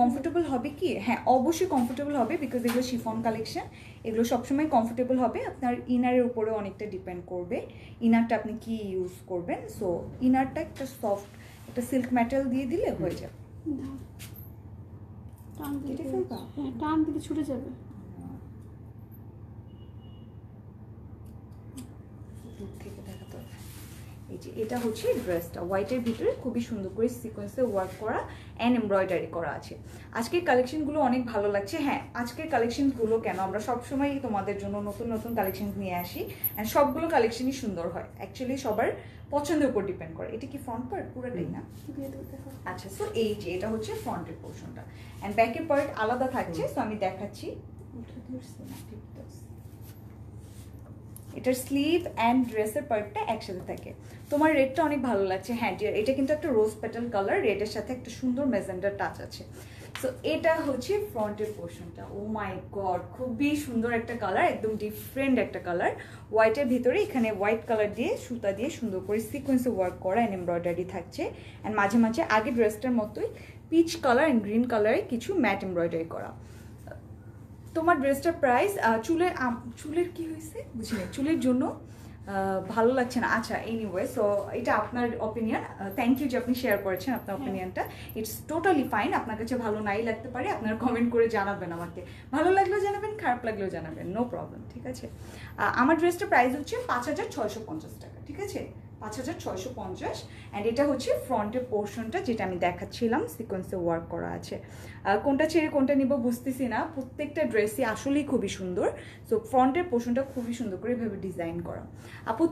কমফোর্টেবল হবে কি? হ্যাঁ অবশ্যই কমফোর্টেবল হবে, বিকজ এগুলো শিফন কালেকশন, এগুলো সবসময় কমফোর্টেবল হবে, আপনার ইনারের উপরে অনেকটা ডিপেন্ড করবে, ইনারটা আপনি কি ইউজ করবেন। সো ইনারটা একটা সফট একটা সিল্ক ম্যাটেরিয়াল দিয়ে দিলে হয়ে যাবে, টান দিলে ছুটে যাবে। এই যে এটা হচ্ছে ড্রেসটা, হোয়াইটের ভিতরে খুবই সুন্দর করে সিকোয়েন্সে ওয়ার্ক করা অ্যান্ড এমব্রয়ডারি করা আছে। আজকের কালেকশনগুলো অনেক ভালো লাগছে। হ্যাঁ আজকের কালেকশনগুলো কেন, আমরা সবসময় তোমাদের জন্য নতুন নতুন কালেকশন নিয়ে আসি, অ্যান্ড সবগুলো কালেকশনই সুন্দর হয়, অ্যাকচুয়ালি সবার পছন্দের উপর ডিপেন্ড করে। এটা কি ফ্রন্ট পার্ট পুরোটাই না? আচ্ছা, সো এই যে এটা হচ্ছে ফ্রন্টের পোর্শনটা, অ্যান্ড ব্যাকের পার্ট আলাদা থাকছে। সো আমি দেখাচ্ছি, এটার স্লিভ অ্যান্ড ড্রেসের পার্টটা একসাথে থাকে। তোমার রেডটা অনেক ভালো লাগছে। হ্যাঁ ডিয়ার, এটা কিন্তু একটা রোজ পেটাল কালার, রেডের সাথে একটা সুন্দর ম্যাজেন্ডার টাচ আছে। সো এটা হচ্ছে ফ্রন্টের পোর্শনটা। ও মাই গড, খুবই সুন্দর একটা কালার, একদম ডিফারেন্ট একটা কালার। হোয়াইটের ভিতরে এখানে হোয়াইট কালার দিয়ে সুতা দিয়ে সুন্দর করে সিকোয়েন্সে ওয়ার্ক করা অ্যান্ড এমব্রয়ডারি থাকছে। অ্যান্ড মাঝে মাঝে আগে ড্রেসটার মতোই পিচ কালার অ্যান্ড গ্রিন কালারে কিছু ম্যাট এমব্রয়ডারি করা। তোমার ড্রেসটার প্রাইস চুলের কি হয়েছে বুঝিনি, চুলের জন্য ভালো লাগছে না। আচ্ছা এনিওয়ে, সো এটা আপনার অপিনিয়ন। থ্যাংক ইউ যে আপনি শেয়ার করেছেন আপনার অপিনিয়নটা। ইটস টোটালি ফাইন, আপনার কাছে ভালো নাই লাগতে পারে, আপনারা কমেন্ট করে জানাবেন আমাকে, ভালো লাগলেও জানাবেন, খারাপ লাগলেও জানাবেন, নো প্রবলেম, ঠিক আছে। আমার ড্রেসটার প্রাইস হচ্ছে 5650 টাকা, ঠিক আছে, 5650। অ্যান্ড এটা হচ্ছে ফ্রন্টের পোর্শনটা যেটা আমি দেখাচ্ছিলাম, সিকোয়েন্সে ওয়ার্ক করা আছে। কোনটা ছেড়ে কোনটা নিব বুঝতেছি না, প্রত্যেকটা ড্রেসই আসলেই খুবই সুন্দর। সো ফ্রন্টের পোর্শনটা খুবই সুন্দর করে এভাবে ডিজাইন করা। আপু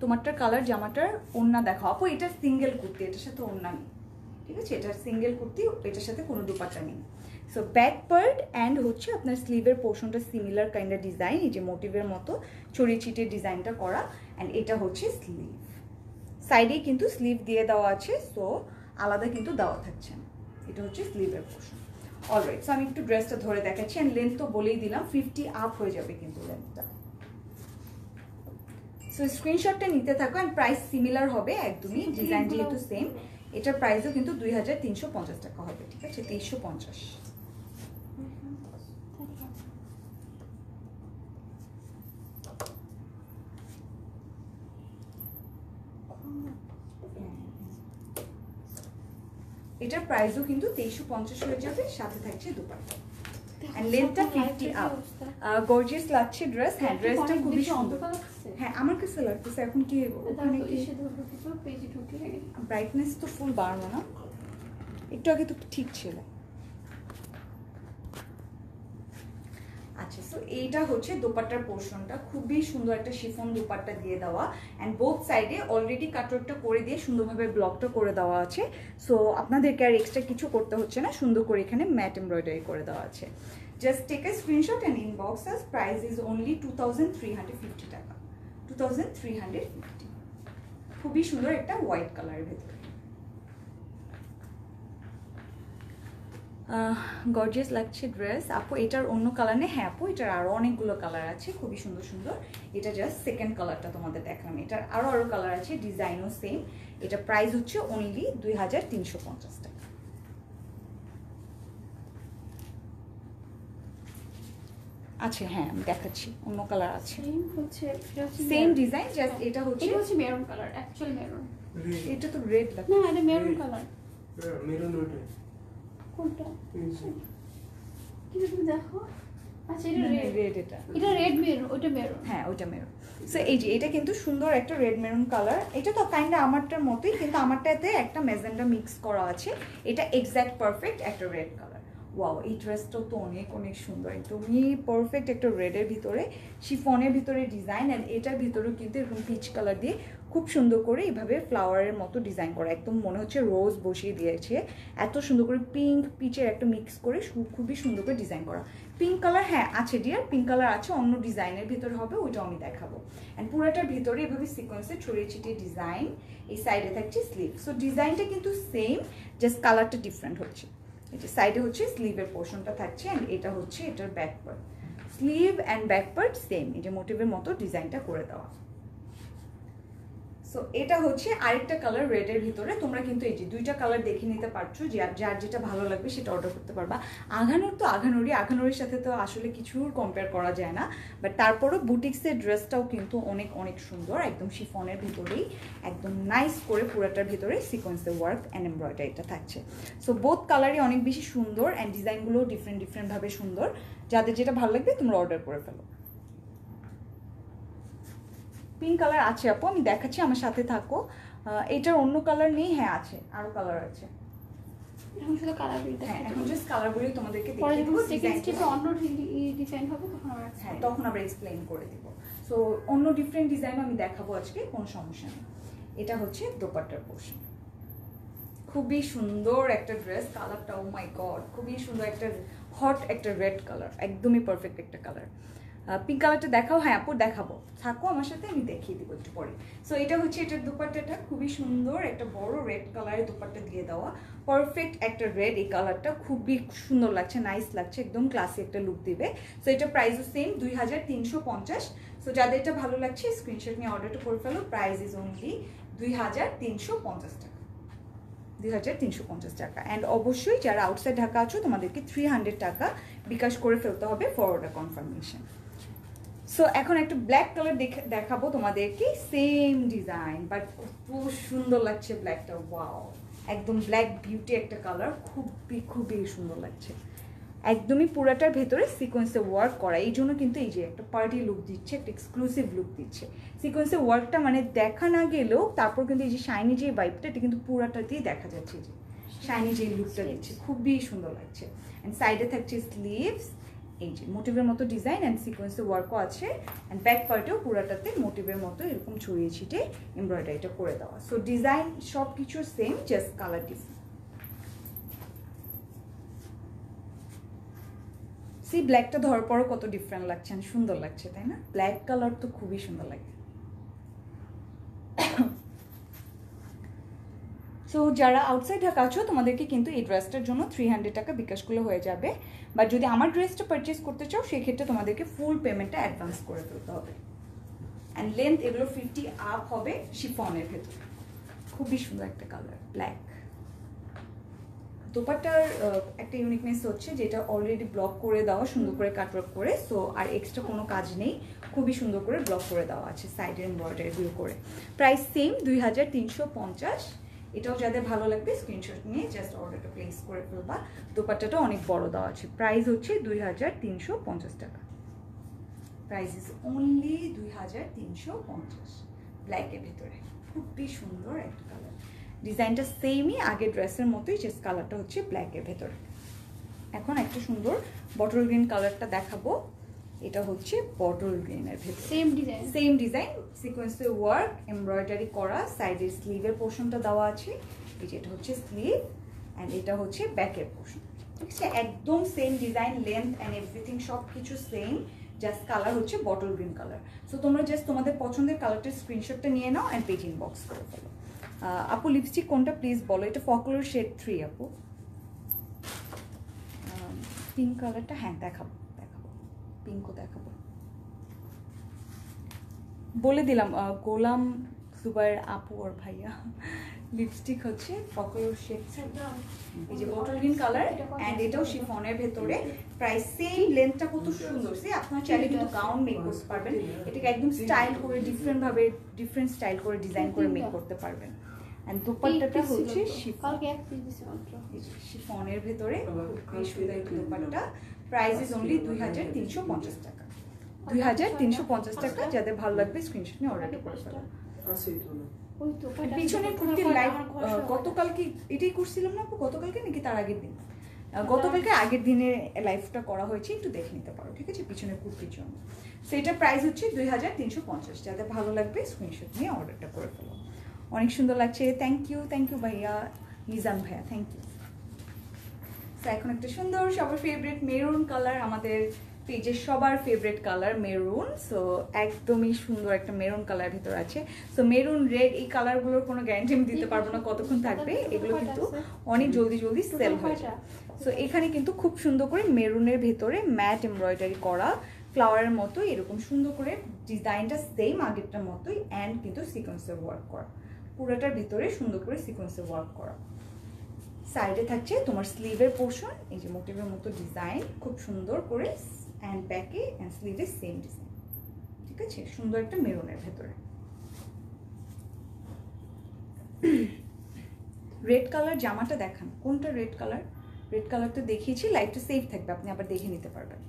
তোমারটার কালার জামাটার ওড়না দেখাও। আপু এটা সিঙ্গেল কুর্তি, এটার সাথে ওড়না নেই, ঠিক আছে, এটা সিঙ্গেল কুর্তি, এটার সাথে কোনো দুপাট্টা নেই। সো ব্যাক পার্ট অ্যান্ড হচ্ছে আপনার স্লিভের পোর্শনটা সিমিলার কাইন্ডের ডিজাইন, এই যে মোটিভের মতো ছড়িয়ে ছিটিয়ে ডিজাইনটা করা। অ্যান্ড এটা হচ্ছে স্লিভ, সাইডেই কিন্তু স্লিভ দিয়ে দেওয়া আছে, সো আলাদা কিন্তু দেওয়া থাকছে না। এটা হচ্ছে স্লিভের পোর্শন। অলরাইট, সো আমি একটু ড্রেসটা ধরে দেখাচ্ছি। অ্যান্ড লেন্থ তো বলেই দিলাম 50 আপ হয়ে যাবে কিন্তু লেন্থটা। সো স্ক্রিনশটটা নিতে থাকো। অ্যান্ড প্রাইস সিমিলার হবে একদমই, ডিজাইন যেহেতু সেম। এটার প্রাইসও কিন্তু 2350 টাকা হবে, ঠিক আছে, 2350। এটার প্রাইসও কিন্তু 2350 হয়ে যাবে, সাথে থাকছে দুপাট্টা। এন্ড লেন্থটা 50 আপ। গর্জিয়াস লাগছে ড্রেস। হ্যাঁ ড্রেসটা খুবই সুন্দর। হ্যাঁ আমার কাছে লাগতেছে। এখন কি ওখানে কি ব্রাইটনেস তো ফুল বাড়লো না, একটু আগে তো ঠিক ছিল। আচ্ছা, সো এইটা হচ্ছে দোপাট্টার পোর্শনটা, খুবই সুন্দর একটা শিফন দোপাট্টা দিয়ে দেওয়া। অ্যান্ড বোথ সাইডে অলরেডি কাটওয়ার্কটা করে দিয়ে সুন্দরভাবে ব্লকটা করে দেওয়া আছে। সো আপনাদেরকে আর এক্সট্রা কিছু করতে হচ্ছে না, সুন্দর করে এখানে ম্যাট এমব্রয়ডারি করে দেওয়া আছে। Just take a screenshot and inbox us. Price is only 2350 টাকা, 2350। খুবই সুন্দর একটা হোয়াইট কালারের ভেতরে। গর্জিয়াস লাগছে ড্রেস। আপু এটার অন্য কালার নেই? হ্যাঁ আপু এটার আরও অনেকগুলো কালার আছে, খুবই সুন্দর সুন্দর। এটা জাস্ট সেকেন্ড কালারটা তোমাদের দেখালাম, এটার আরও কালার আছে, ডিজাইনও সেম। এটা প্রাইস হচ্ছে অনলি 2350 টাকা। আচ্ছা হ্যাঁ আমি দেখাচ্ছি, অন্য কালার আছে, সেম ডিজাইন, জাস্ট এটা হচ্ছে মেরুন কালার, অ্যাকচুয়াল মেরুন। এটা তো রেড লাগছে না, এটা মেরুন কালার। মেরুন ওটা কোনটা? কি তুমি দেখো। আচ্ছা এটা রেড, এটা রেড মেরুন, ওটা মেরুন। হ্যাঁ ওইটা মেরুন। সো এই যে এটা কিন্তু সুন্দর একটা রেড মেরুন কালার। এটা তো কাইন্ডা আমারটার মতোই, কিন্তু আমারটাতে একটা ম্যাজেন্ডা মিক্স করা আছে। এটা এক্স্যাক্ট পারফেক্ট একটা রেড কালার। ওয়াও, এই ড্রেসটাও তো অনেক অনেক সুন্দর, একদমই পারফেক্ট একটা রেডের ভিতরে শিফনের ভিতরে ডিজাইন। অ্যান্ড এটার ভিতরেও কিন্তু এরকম পিচ কালার দিয়ে খুব সুন্দর করে এইভাবে ফ্লাওয়ারের মতো ডিজাইন করা, একদম মনে হচ্ছে রোজ বসিয়ে দিয়েছে। এত সুন্দর করে পিঙ্ক পিচের একটা মিক্স করে খুবই সুন্দর করে ডিজাইন করা। পিঙ্ক কালার হ্যাঁ আছে ডিয়ার, পিঙ্ক কালার আছে, অন্য ডিজাইনের ভিতরে হবে, ওইটাও আমি দেখাবো। অ্যান্ড পুরোটার ভিতরে এভাবে সিকোয়েন্সে ছড়িয়ে ছিটিয়ে ডিজাইন, এই সাইডে থাকছে স্লিভ। সো ডিজাইনটা কিন্তু সেম, জাস্ট কালারটা ডিফারেন্ট হচ্ছে। এই যে সাইডে হচ্ছে স্লিভের পোর্শনটা থাকছে, অ্যান্ড এটা হচ্ছে এটার back part. Sleeve and back part same, এই যে মোটিভের মতো ডিজাইনটা করে দেওয়া। সো এটা হচ্ছে আরেকটা কালার রেডের ভিতরে। তোমরা কিন্তু এই যে দুইটা কালার দেখে নিতে পারছো, যে যার যেটা ভালো লাগবে সেটা অর্ডার করতে পারবা। আঘানুর তো আঘানুরির সাথে তো আসলে কিছুর কম্পেয়ার করা যায় না, বাট তারপরও বুটিক্সের ড্রেসটাও কিন্তু অনেক অনেক সুন্দর, একদম শিফনের ভিতরেই একদম নাইস করে পুরাটার ভিতরে সিকোয়েন্সের ওয়ার্ক অ্যান্ড এমব্রয়ডারিটা থাকছে। সো বোথ কালারই অনেক বেশি সুন্দর, অ্যান্ড ডিজাইনগুলোও ডিফারেন্টভাবে সুন্দর। যাদের যেটা ভালো লাগবে তোমরা অর্ডার করে ফেলো। পিঙ্ক কালার আছে আপু, আমি দেখাচ্ছি, আমার সাথে থাকো। এটার অন্য কালার নেই? হ্যাঁ আছে, আরো কালার আছে। এখন শুধু কালারগুলো হ্যাঁ এখন জাস্ট কালারগুলো তোমাদেরকে পরে দেখিয়ে যখন দিব, সেকেন্ড স্টেপে অন্য ডিজাইন হবে তখন আমরা হ্যাঁ তখন আমরা এক্সপ্লেইন করে দিব। সো অন্য ডিফারেন্ট ডিজাইন আমি দেখাবো আজকে, কোনো সমস্যা নেই। এটা হচ্ছে দোপাট্টার পোর্শন, খুবই সুন্দর একটা ড্রেস। কালারটা ও মাই গড, খুবই সুন্দর একটা হট একটা রেড কালার, একদমই পারফেক্ট একটা কালার। পিঙ্ক কালারটা দেখাও। হ্যাঁ আপু দেখাবো, থাকো আমার সাথে, আমি দেখিয়ে দিব একটু পরে। সো এটা হচ্ছে এটার দুপাট্টাটা খুবই সুন্দর, একটা বড় রেড কালারের দুপাট্টা দিয়ে দেওয়া, পারফেক্ট একটা রেড। এই কালারটা খুবই সুন্দর লাগছে, নাইস লাগছে, একদম ক্লাসি একটা লুক দিবে। সো এটা প্রাইসও সেম 2350। সো যাদের এটা ভালো লাগছে স্ক্রিনশট নিয়ে অর্ডারটা করে ফেলো। প্রাইস ইজ অনলি 2350 টাকা, 2350 টাকা। অ্যান্ড অবশ্যই যারা আউটসাইড ঢাকা আছো তোমাদেরকে 300 টাকা বিকাশ করে ফেলতে হবে ফর অর্ডার কনফার্মেশন। সো এখন একটা ব্ল্যাক কালার দেখাবো তোমাদেরকে, সেম ডিজাইন বাট খুব সুন্দর লাগছে ব্ল্যাকটা। ওয়াও, একদম ব্ল্যাক বিউটি একটা কালার, খুবই খুবই সুন্দর লাগছে। একদমই পুরাটার ভেতরে সিকোয়েন্সে ওয়ার্ক করা, এই জন্য কিন্তু এই যে একটা পার্টি লুক দিচ্ছে, একটা এক্সক্লুসিভ লুক দিচ্ছে। সিকোয়েন্সে ওয়ার্কটা মানে দেখা না গেলেও তারপর কিন্তু এই যে শাইনি যে ভাইবটা, এটা কিন্তু পুরাটাতেই দেখা যাচ্ছে, যে শাইনি যে লুকটা দিচ্ছে, খুবই সুন্দর লাগছে। অ্যান্ড সাইডে থাকছে স্লিভস, এই যে মোটিভের মতো ডিজাইন অ্যান্ড সিকোয়েন্সে ওয়ার্কও আছে। অ্যান্ড ব্যাক পার্টেও পুরাটাতে মোটিভের মতো এরকম ছড়িয়ে ছিটে এমব্রয়ডারিটা করে দেওয়া। সো ডিজাইন সব কিছু same, just colour different. See ব্ল্যাকটা ধরার পরও কত ডিফারেন্ট লাগছে, সুন্দর লাগছে তাই না? ব্ল্যাক কালার তো খুবই সুন্দর লাগে। সো যারা আউটসাইড ঢাকা আছো তোমাদেরকে কিন্তু এই ড্রেসটার জন্য 300 টাকা বিকাশ করলে হয়ে যাবে। বাট যদি আমার ড্রেসটা পারচেস করতে চাও সেক্ষেত্রে তোমাদেরকে ফুল পেমেন্টটা অ্যাডভান্স করে ফেলতে হবে। অ্যান্ড লেন্থ এগুলো 50 আপ হবে, শিফনের ভেতরে খুবই সুন্দর একটা কালার ব্ল্যাক। দোপাট্টার একটা ইউনিকনেস হচ্ছে যেটা অলরেডি ব্লক করে দেওয়া, সুন্দর করে কাটওয়ার্ক করে। সো আর এক্সট্রা কোনো কাজ নেই, খুবই সুন্দর করে ব্লক করে দেওয়া আছে সাইডের এমব্রয়ডারিগুলো করে। Price same 2350। এটাও যাদের ভালো লাগবে স্ক্রিনশট নিয়ে জাস্ট অর্ডারটা প্লেস করে ফেলবা। দোপাট্টাটা অনেক বড় দেওয়া আছে। প্রাইস হচ্ছে 2350 টাকা। প্রাইস ইজ অনলি 2350, ব্ল্যাকের ভিতরে খুবই সুন্দর একটা কালার। ডিজাইনটা সেমই আগের ড্রেসের মতোই, জাস্ট কালারটা হচ্ছে ব্ল্যাকের ভেতরে। এখন একটা সুন্দর বটল গ্রিন কালারটা দেখাবো, এটা হচ্ছে বটল গ্রিনের ভেতরে সেম ডিজাইন সিকোয়েন্সে ওয়ার্ক এমব্রয়ডারি করা, সাইডের স্লিভের পোর্শনটা দেওয়া আছে। এই যে এটা হচ্ছে স্লিভ অ্যান্ড এটা হচ্ছে ব্যাকের পোর্শন, ঠিক আছে? একদম same design, length and everything সব কিছু সেম, জাস্ট কালার হচ্ছে বটল গ্রিন কালার। সো তোমরা জাস্ট তোমাদের পছন্দের কালারটার স্ক্রিনশটটা নিয়ে নাও অ্যান্ড পেজ ইনবক্স করে ফেলো। আপু লিপস্টিক কোনটা প্লিজ বলো? এটা ফকলোর শেড 3 আপু। পিঙ্ক কালারটা হ্যাঁ দেখাবো, পিঙ্কও দেখাবো, বলে দিলাম। গোলাম জুবাইর আপু আর ভাইয়া লিপস্টিক হচ্ছে ফকলোর শেড, এই যে বটল গ্রিন কালার অ্যান্ড এটাও শিফনের ভেতরে। প্রাইস সেম, লেন্থটা কত সুন্দর। সে আপনারা চাইলে কিন্তু গাউন মেক করতে পারবেন, এটাকে একদম স্টাইল করে ডিফারেন্ট স্টাইল করে ডিজাইন করে মেক করতে পারবেন। এন্ড দোপাট্টাটা হচ্ছে শিফনের ভেতরে, খুবই সুন্দর দোপাট্টা। প্রাইস ইজ অনলি 2350 টাকা। 2350 টাকা। যাদের ভালো লাগবে স্ক্রিনশট নিয়ে অর্ডার করে ফেলুন। পিছনে কুর্তির লাইভ গতকালকে এটাই করছিলাম না আপু, গতকালকে নাকি তার আগের দিন? গতকালকে আগের দিনে লাইভটা করা হয়েছে, একটু দেখে নিতে পারো, ঠিক আছে? পিছনের কুর্তির জন্য সেটা প্রাইস হচ্ছে 2350। যাদের ভালো লাগবে স্ক্রিনশট নিয়ে অর্ডারটা করে ফেলো। অনেক সুন্দর লাগছে, থ্যাংক ইউ ভাইয়া, নিজাম ভাইয়া, থ্যাংক ইউ। তো এখন একটা সুন্দর সবার ফেভারিট মেরুন কালার, আমাদের পেজের সবার ফেভারিট কালার মেরুন। সো একদমই সুন্দর একটা মেরুন কালার ভিতর আছে। সো মেরুন রেড এই কালারগুলোর কোনো গ্যারান্টি আমি দিতে পারবো না কতক্ষণ থাকবে, এগুলো কিন্তু অনেক জলদি সেল হয়ে যায়। সো এখানে কিন্তু খুব সুন্দর করে মেরুনের ভেতরে ম্যাট এমব্রয়ডারি করা, ফ্লাওয়ারের মতো এরকম সুন্দর করে ডিজাইনটা সেম আগেরটার মতোই অ্যান্ড কিন্তু সিকোয়েন্সের ওয়ার্ক করা, পুরোটার ভিতরে সুন্দর করে সিকোয়েন্সের ওয়ার্ক করা। সাইডে থাকছে তোমার স্লিভের পোর্শন, এই যে মোটিভের মতো ডিজাইন খুব সুন্দর করে, অ্যান্ড ব্যাকে অ্যান্ড স্লিভে সেম ডিজাইন, ঠিক আছে? সুন্দর একটা মেরুনের ভেতরে। রেড কালার জামাটা দেখান, কোনটা রেড কালার? রেড কালারটা দেখিয়েছি, লাইটটা সেভ থাকবে, আপনি আবার দেখে নিতে পারবেন।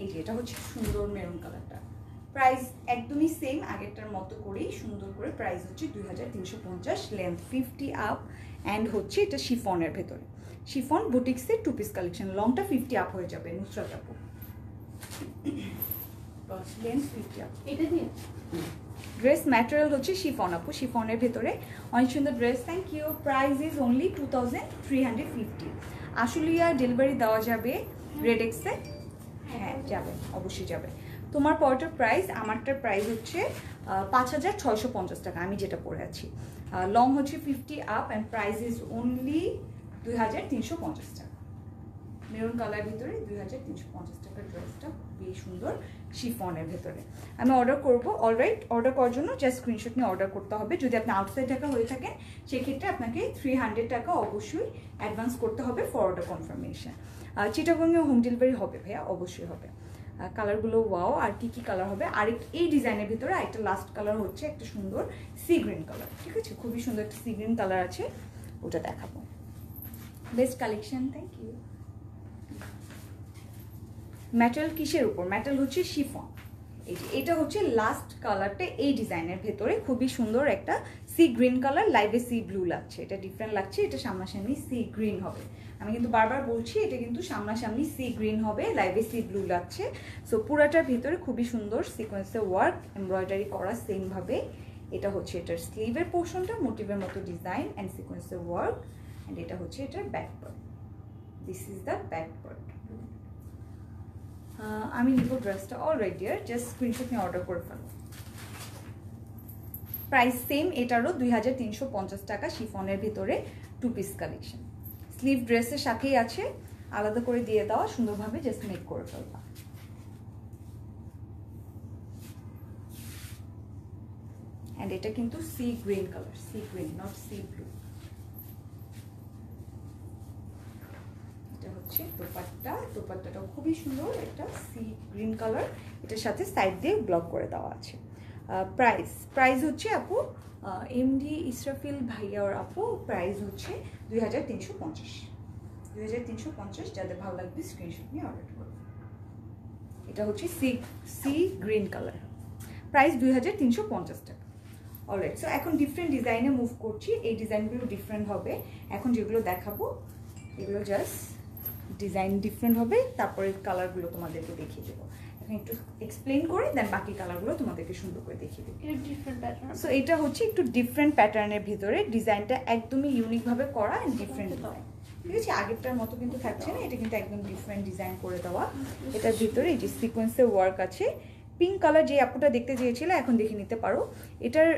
এই যে এটা হচ্ছে সুন্দর মেরুন কালারটা। প্রাইস একদমই সেম আগেরটার মতো করেই সুন্দর করে, প্রাইস হচ্ছে 2350, লেন্থ 50 আপ অ্যান্ড হচ্ছে এটা শিফনের ভেতরে, শিফন বুটিক্সের 2 পিস কালেকশন। লংটা 50 আপ হয়ে যাবে নুসরাত আপু। Length 50 up. এটা দিয়ে ড্রেস ম্যাটেরিয়াল হচ্ছে শিফন আপু, শিফনের ভেতরে অনেক সুন্দর dress. Thank you. Price is only 2350। Ashulia delivery দেওয়া যাবে রেড এক্সে? হ্যাঁ যাবে, অবশ্যই যাবে। তোমার পরটার প্রাইস, আমারটার প্রাইস হচ্ছে 5650 টাকা, আমি যেটা পরে আছি। লং হচ্ছে 50 up and price is only 2350 টাকা। মেরুন কালার ভিতরে 2350 টাকার ড্রেসটা খুবই সুন্দর শিফনের ভেতরে। আমি অর্ডার করবো। অলরাইট, অর্ডার করার জন্য জাস্ট স্ক্রিনশট নিয়ে অর্ডার করতে হবে। যদি আপনি আউটসাইড ঢাকা হয়ে থাকেন সেক্ষেত্রে আপনাকে 300 টাকা অবশ্যই অ্যাডভান্স করতে হবে ফর অর্ডার কনফার্মেশন। চিটাগংয়ে হোম ডেলিভারি হবে ভাইয়া, অবশ্যই হবে। কালারগুলো ওয়াও। আর কি কি কালার হবে? আর এই ডিজাইনের ভিতরে একটা লাস্ট কালার হচ্ছে একটা সুন্দর সি গ্রিন কালার, ঠিক আছে? খুবই সুন্দর একটা সি গ্রিন কালার আছে, ওটা দেখাবো। Best collection, thank you. Material কিসের উপর? ম্যাটেরিয়াল হচ্ছে শিফন। এই যে এটা হচ্ছে লাস্ট কালারটা এই ডিজাইনের ভেতরে, খুবই সুন্দর একটা সি গ্রিন কালার, লাইভে সি ব্লু লাগছে, এটা ডিফারেন্ট লাগছে। এটা সামনাসামনি সি গ্রিন হবে, আমি কিন্তু বারবার বলছি এটা কিন্তু সামনাসামনি সি গ্রিন হবে, লাইভে সি ব্লু লাগছে। সো পুরাটার ভিতরে খুবই সুন্দর সিকোয়েন্সে ওয়ার্ক, এমব্রয়ডারি করা সেম ভাবে। এটা হচ্ছে এটার স্লিভের পোর্শনটা, মোটিভের মতো ডিজাইন অ্যান্ড সিকোয়েন্সে ওয়ার্ক, অ্যান্ড এটা হচ্ছে এটার back part. This is the back part. আমি নিব ড্রেসটা অলরেডি, জাস্ট স্ক্রিনশট নিয়ে অর্ডার করে ফেলো। প্রাইস সেম, এটারও 2350 টাকা শিফনের ভিতরে 2 পিস কালেকশন। স্লিভ ড্রেসের সাথেই আছে, আলাদা করে দিয়ে দেওয়া, সুন্দরভাবে জাস্ট মেক করে ফেলবা। অ্যান্ড এটা কিন্তু sea green colour, sea green not C blue. হচ্ছে দোপাট্টা, দোপাট্টাটা খুবই সুন্দর, একটা সি গ্রিন কালার, এটার সাথে সাইড দিয়ে ব্লক করে দেওয়া আছে। প্রাইস হচ্ছে আপু এমডি ইসরাফিল ভাইয়ার আপু, প্রাইস হচ্ছে 2350। যাদের ভালো লাগবে স্ক্রিনশট নিয়ে অর্ডার করবে। এটা হচ্ছে সি গ্রিন কালার, প্রাইস 2350 টাকা। অলরাইট, সো এখন ডিফারেন্ট ডিজাইনে মুভ করছি। এই ডিজাইনগুলো ডিফারেন্ট হবে। এখন যেগুলো দেখাবো এগুলো জাস্ট ডিজাইন ডিফারেন্ট হবে, তারপরে কালারগুলো তোমাদেরকে দেখিয়ে দেবো। এখন একটু এক্সপ্লেন করে দেন বাকি কালারগুলো তোমাদেরকে সুন্দর করে দেখিয়ে দেবো। Different pattern. সো এটা হচ্ছে একটু ডিফারেন্ট প্যাটার্নের ভিতরে, ডিজাইনটা একদমই ইউনিকভাবে করা অ্যান্ড ডিফারেন্ট ডিজাইন, ঠিক আছে? আগেরটার মতো কিন্তু থাকছে না, এটা কিন্তু একদম ডিফারেন্ট ডিজাইন করে দেওয়া। এটার ভিতরে এই যে সিকোয়েন্সে ওয়ার্ক আছে। পিঙ্ক কালার যে আপুটা দেখতে চেয়েছিল এখন দেখে নিতে পারো। এটার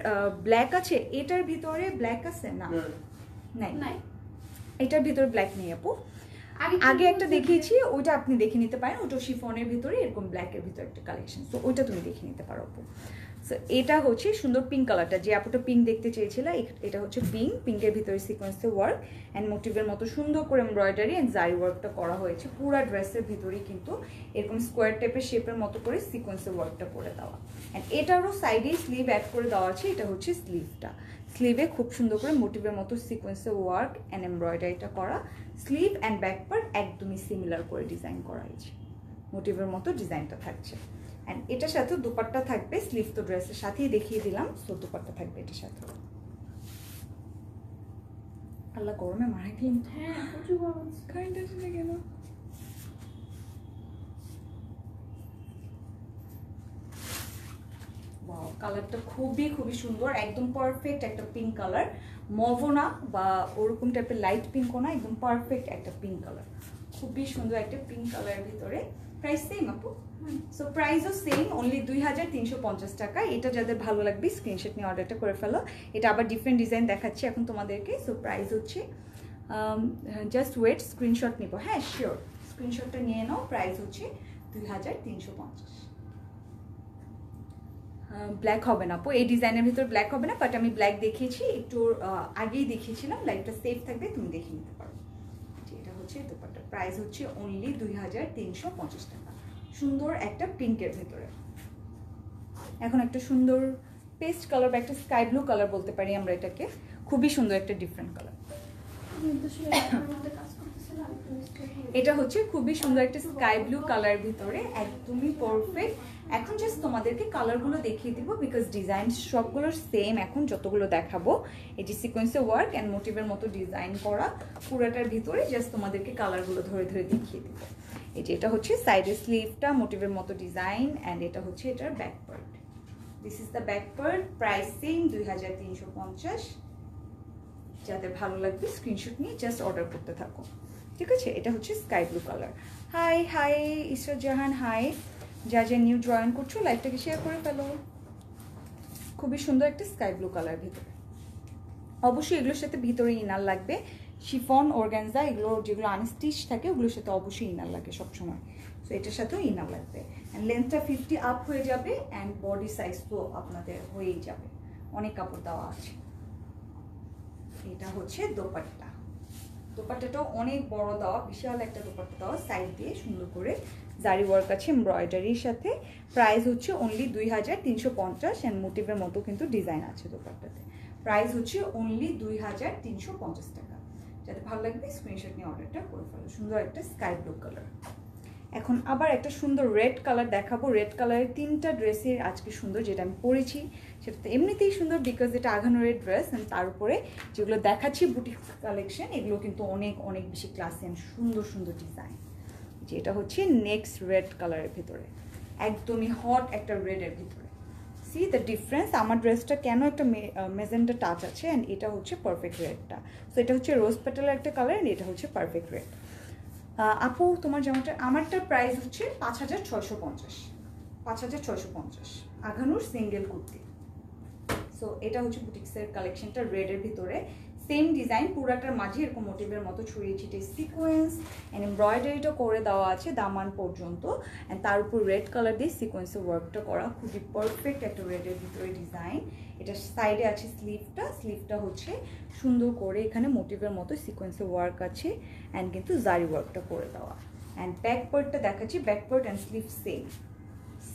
ব্ল্যাক আছে, এটার ভিতরে ব্ল্যাক আছে না? নাই, এটার ভিতরে ব্ল্যাক নেই আপু। আগে একটা দেখিয়েছি, ওইটা আপনি দেখে নিতে পারেন। ওটা শিফনের ভিতরে এরকম ব্ল্যাকের ভিতরে একটা কালেকশন, সো ওইটা তুমি দেখে নিতে পারো আপু। সো এটা হচ্ছে সুন্দর পিঙ্ক কালারটা, যে আপুটা পিঙ্ক দেখতে চেয়েছিল, এটা হচ্ছে পিঙ্ক। পিঙ্কের ভিতরে সিকোয়েন্সে ওয়ার্ক অ্যান্ড মোটিভের মতো সুন্দর করে এমব্রয়ডারি অ্যান্ড জারি ওয়ার্কটা করা হয়েছে। পুরা ড্রেসের ভিতরেই কিন্তু এরকম স্কোয়ার টাইপের শেপের মতো করে সিকোয়েন্সে ওয়ার্কটা করে দেওয়া। অ্যান্ড এটারও সাইডে স্লিভ অ্যাড করে দেওয়া আছে। এটা হচ্ছে স্লিভটা, স্লিভে খুব সুন্দর করে মোটিভের মতো সিকোয়েন্সে ওয়ার্ক অ্যান্ড এমব্রয়ডারিটা করা। স্লিভ অ্যান্ড ব্যাক পার্ট একদমই সিমিলার করে ডিজাইন করা হয়েছে, মোটিভের মতো ডিজাইনটা থাকছে। অ্যান্ড এটার সাথে দুপাট্টা থাকবে, স্লিভ তো ড্রেসের সাথেই দেখিয়ে দিলাম, সো দুপাট্টা থাকবে এটার সাথে। আল্লাহ, গরমে মারা গেলাম। হ্যাঁ, প্রচুর গরম। কারেন্ট আসলে কেন? ওয়াও, কালারটা খুবই সুন্দর, একদম পারফেক্ট একটা পিঙ্ক কালার। মভও না বা ওরকম টাইপের লাইট পিঙ্কও না, একদম পারফেক্ট একটা পিঙ্ক কালার, খুবই সুন্দর একটা পিঙ্ক কালারের ভিতরে। প্রাইস সেম আপু? সো প্রাইসও সেম, অনলি 2350 টাকা। এটা যাদের ভালো লাগবে স্ক্রিনশট নিয়ে অর্ডারটা করে ফেলো। এটা আবার ডিফারেন্ট ডিজাইন দেখাচ্ছি এখন তোমাদেরকে। সো প্রাইস হচ্ছে জাস্ট ওয়েট, স্ক্রিনশট নিব। হ্যাঁ শিওর, স্ক্রিনশটটা নিয়ে নাও। প্রাইস হচ্ছে 2350। ব্ল্যাক হবে না আপু, এই ডিজাইনের ভিতর ব্ল্যাক হবে না, বাট আমি ব্ল্যাক দেখিয়েছি, একটু আগেই দেখিয়েছিলাম। লাইটটা সেফ থাকবে, তুমি দেখে নিতে পারো। এটা হচ্ছে দোপাট্টা, প্রাইস হচ্ছে অনলি 2350 টাকা। সুন্দর একটা পিঙ্কের ভেতরে। এখন একটা সুন্দর পেস্ট কালার বা একটা স্কাই ব্লু কালার বলতে পারি আমরা এটাকে, খুবই সুন্দর একটা ডিফারেন্ট কালার। এটা হচ্ছে খুবই সুন্দর একটা স্কাই ব্লু কালার ভিতরে, একদমই পারফেক্ট। এখন জাস্ট তোমাদেরকে কালারগুলো দেখিয়ে দিব, বিকজ ডিজাইন সবগুলোর সেম। এখন যতগুলো দেখাবো এই যে সিকোয়েন্সে ওয়ার্ক অ্যান্ড মোটিভের মতো ডিজাইন করা পুরাটার ভিতরে, জাস্ট তোমাদেরকে কালারগুলো ধরে ধরে দেখিয়ে দিব। এই যে এটা হচ্ছে সাইডের স্লিভটা মোটিভের মতো ডিজাইন, অ্যান্ড এটা হচ্ছে এটার back part. This is the back part, pricing 2350। যাদের ভালো লাগবে স্ক্রিনশট নিয়ে জাস্ট অর্ডার করতে থাকো, ঠিক আছে। এটা হচ্ছে sky blue colour. Hi hi Israt Jahan, hi. যা যা নিউ জয়েন করছো লাইভটাকে শেয়ার করে ফেলো। খুবই সুন্দর একটা স্কাই ব্লু কালার ভিতরে। অবশ্যই এগুলোর সাথে ভিতরে ইনার লাগবে, শিফন অর্গানজা এগুলো যেগুলো আনস্টিচ থাকে ওগুলোর সাথে অবশ্যই ইনার লাগে সবসময়। সো এটার সাথেও ইনার লাগবে, অ্যান্ড লেন্থটা 50 আপ হয়ে যাবে, অ্যান্ড বডি সাইজ তো আপনাদের হয়েই যাবে, অনেক কাপড় দেওয়া আছে। এটা হচ্ছে দোপাট্টা। দোপাট্টাটাও অনেক বড় দেওয়া, বিশাল একটা দোপাট্টা দেওয়া, সাইড দিয়ে সুন্দর করে জারি ওয়ার্ক আছে এমব্রয়ডারির সাথে। প্রাইস হচ্ছে অনলি 2350, অ্যান্ড মোটিভের মতো কিন্তু ডিজাইন আছে দোপাট্টাতে। প্রাইস হচ্ছে অনলি 2350 টাকা। যাতে ভালো লাগবে স্ক্রিনশট নিয়ে অর্ডারটা করে ফেলো। সুন্দর একটা স্কাই ব্লু কালার। এখন আবার একটা সুন্দর রেড কালার দেখাবো। রেড কালারের 3টা ড্রেসের আজকে সুন্দর, যেটা আমি পরেছি সেটা তো এমনিতেই সুন্দর বিকজ এটা আঘানোরের ড্রেস, অ্যান্ড তার উপরে যেগুলো দেখাচ্ছি বুটিক কালেকশন এগুলো কিন্তু অনেক অনেক বেশি ক্লাসি অ্যান্ড সুন্দর সুন্দর ডিজাইন। যেটা হচ্ছে নেক্সট রেড কালারের ভিতরে, একদমই হট একটা রেডের ভিতরে। সি দ্য ডিফারেন্স, আমার ড্রেসটা কেন একটা মেজেন্টা টাচ আছে, অ্যান্ড এটা হচ্ছে পারফেক্ট রেডটা। সো এটা হচ্ছে রোজ পেটালের একটা কালার, অ্যান্ড এটা হচ্ছে পারফেক্ট রেড। আপু তোমার জামাটা, আমারটার প্রাইস হচ্ছে 5650, 5650 আঘানুর সিঙ্গেল কুর্তি। সো এটা হচ্ছে বুটিক্সের কালেকশনটা রেডের ভিতরে, সেম ডিজাইন পুরাটার মাঝে এরকম মোটিভের মতো ছড়িয়ে ছিটিয়ে সিকোয়েন্স অ্যান্ড এমব্রয়ডারিটা করে দেওয়া আছে দামান পর্যন্ত, অ্যান্ড তার উপর রেড কালার দিয়ে সিকোয়েন্সের ওয়ার্কটা করা, খুবই পারফেক্ট একটা রেডের ভিতরে ডিজাইন। এটা সাইডে আছে স্লিভটা, স্লিভটা হচ্ছে সুন্দর করে এখানে মোটিভের মতো সিকোয়েন্সের ওয়ার্ক আছে, অ্যান্ড কিন্তু জারি ওয়ার্কটা করে দেওয়া। অ্যান্ড ব্যাক পার্টটা দেখাচ্ছি, back part and sleeve same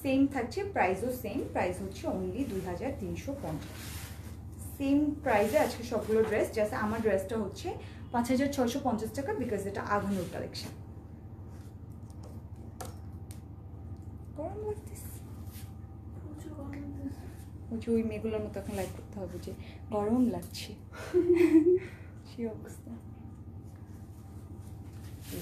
same থাকছে, প্রাইসও সেম, প্রাইস হচ্ছে অনলি 2350। সেম প্রাইসে আজকে সবগুলো ড্রেস, জাস্ট আমার ড্রেসটা হচ্ছে 5650 টাকা বিকজ এটা আঘানুর কালেকশন। গরম লাগতেছে, ওই মেয়েগুলোর মতো এখন লাইক করতে হবে যে গরম লাগছে সে অবস্থা।